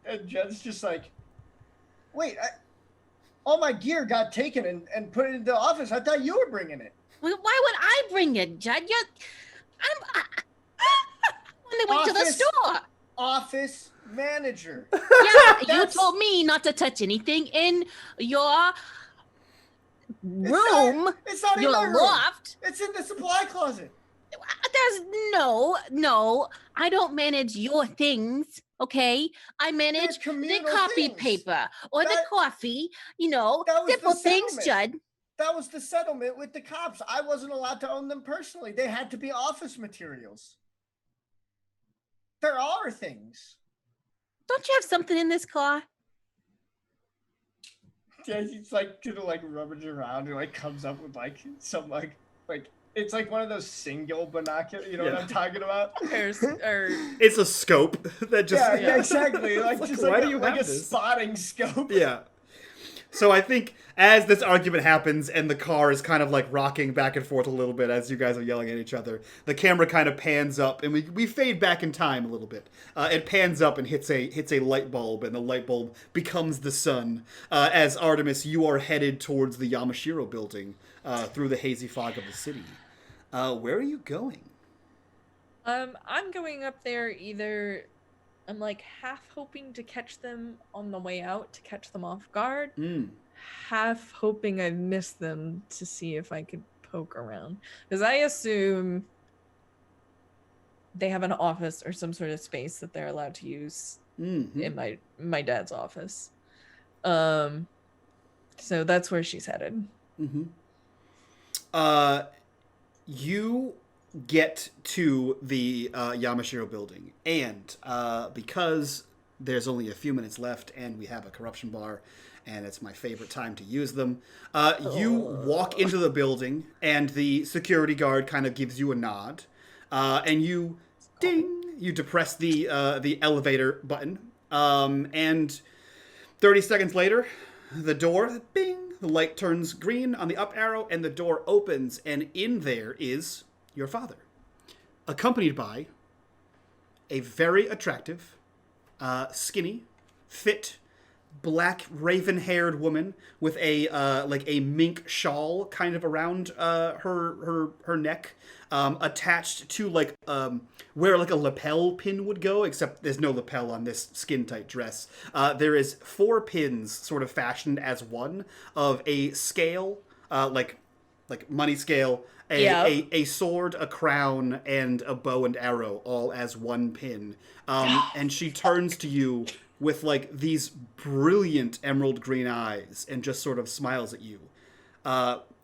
And Judd's just like, wait, all my gear got taken and put it in the office. I thought you were bringing it. Why would I bring it, Judd? When they went to the store. Office manager. Yeah, you told me not to touch anything in your room. It's not your in my room. loft. It's in the supply closet. There's no. I don't manage your things. Okay, I manage the copy paper or the coffee, simple things, Judd. That was the settlement with the cops. I wasn't allowed to own them personally. They had to be office materials. There are things. Don't you have something in this car? Yeah, he's like gonna like rummage around and like comes up with like some like it's like one of those single binoculars, you know what I'm talking about? It's a scope that just... Yeah, exactly. Like just why like do you have have a this? spotting scope. Yeah. So I think as this argument happens and the car is kind of like rocking back and forth a little bit as you guys are yelling at each other, the camera kind of pans up and we fade back in time a little bit. It pans up and hits a light bulb, and the light bulb becomes the sun. As Artemis, you are headed towards the Yamashiro building through the hazy fog of the city. Where are you going? I'm going up there either... I'm like half hoping to catch them on the way out, to catch them off guard. Half hoping I've missed them to see if I could poke around. Because I assume they have an office or some sort of space that they're allowed to use in my dad's office. So that's where she's headed. You get to the Yamashiro building, and because there's only a few minutes left and we have a corruption bar and it's my favorite time to use them, you walk into the building and the security guard kind of gives you a nod, and you depress the elevator button, and 30 seconds later the door the light turns green on the up arrow and the door opens, and in there is your father, accompanied by a very attractive, skinny, fit, black raven-haired woman with a like a mink shawl kind of around her neck, attached to like where like a lapel pin would go, except there's no lapel on this skin-tight dress. There is 4 pins sort of fashioned as one of a scale, like money scale, a sword, a crown, and a bow and arrow, all as one pin. And she turns to you with like these brilliant emerald green eyes and just sort of smiles at you.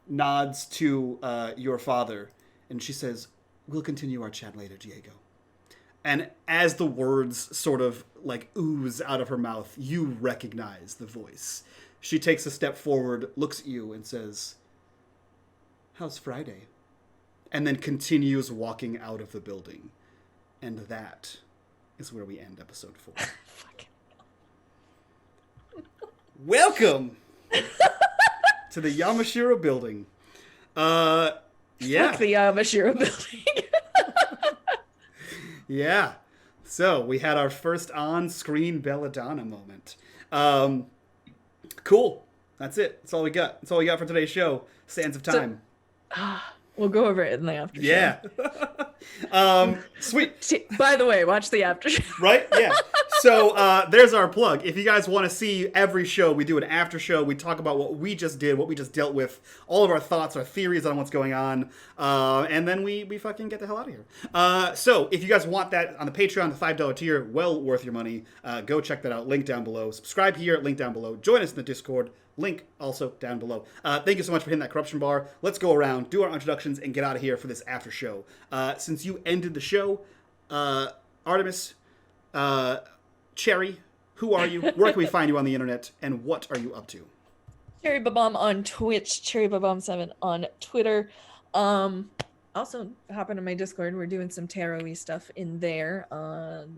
nods to your father, and she says, "We'll continue our chat later, Diego." And as the words sort of like ooze out of her mouth, you recognize the voice. She takes a step forward, looks at you, and says, "How's Friday?" And then continues walking out of the building. And that is where we end episode 4. Welcome to the Yamashiro building. Yeah. Fuck the Yamashiro building. Yeah. So we had our first on-screen Belladonna moment. Cool. That's it. That's all we got. That's all we got for today's show. Sands of Time. We'll go over it in the after show. Yeah. Sweet. By the way, watch the after show. Right? Yeah. So there's our plug. If you guys want to see every show, we do an after show. We talk about what we just did, what we just dealt with, all of our thoughts, our theories on what's going on, and then we fucking get the hell out of here. So if you guys want that on the Patreon, the $5 tier, well worth your money. Go check that out. Link down below. Subscribe here. Link down below. Join us in the Discord. Link also down below. Thank you so much for hitting that corruption bar. Let's go around, do our introductions, and get out of here for this after show. Since you ended the show, Artemis, Cherry, who are you? Where can we find you on the internet? And what are you up to? Cherry Babam on Twitch, CherryBabam7 on Twitter. Also, hop into my Discord. We're doing some tarot-y stuff in there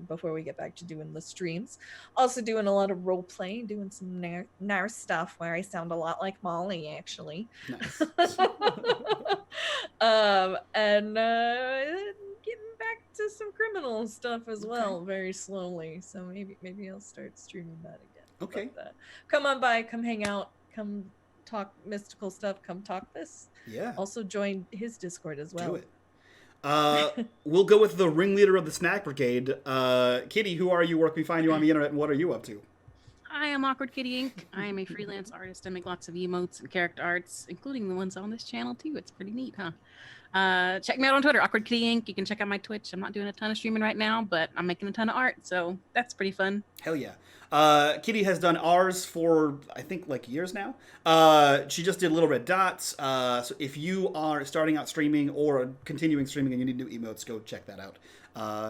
before we get back to doing the streams. Also doing a lot of role-play, doing some nar stuff where I sound a lot like Molly, actually. Nice. And getting back to some criminal stuff as well, very slowly. So maybe I'll start streaming that again. Okay. But, come on by, come hang out, come talk mystical stuff, come talk this. Yeah. Also join his Discord as well. Do it. We'll go with the ringleader of the Snack Brigade. Kitty, who are you? Where can we find you on the internet, and what are you up to? I am Awkward Kitty Inc. I am a freelance artist. I make lots of emotes and character arts, including the ones on this channel too. It's pretty neat, huh? Check me out on Twitter, Awkward Kitty Inc. You can check out my Twitch. I'm not doing a ton of streaming right now, but I'm making a ton of art, so that's pretty fun. Hell yeah. Kitty has done ours for, I think, like years now. She just did Little Red Dots. So if you are starting out streaming or continuing streaming and you need new emotes, go check that out.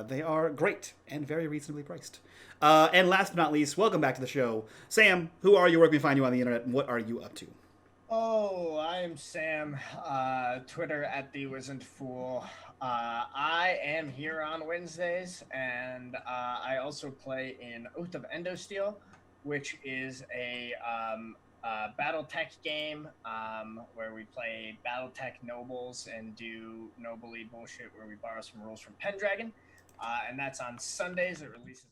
They are great and very reasonably priced. And last but not least, welcome back to the show. Sam, who are you? Where can we find you on the internet? And what are you up to? Oh, I am Sam. Twitter at the Wizened Fool. I am here on Wednesdays, and I also play in Oath of Endosteel, which is a BattleTech game where we play BattleTech nobles and do nobly bullshit where we borrow some rules from Pendragon. And that's on Sundays. It releases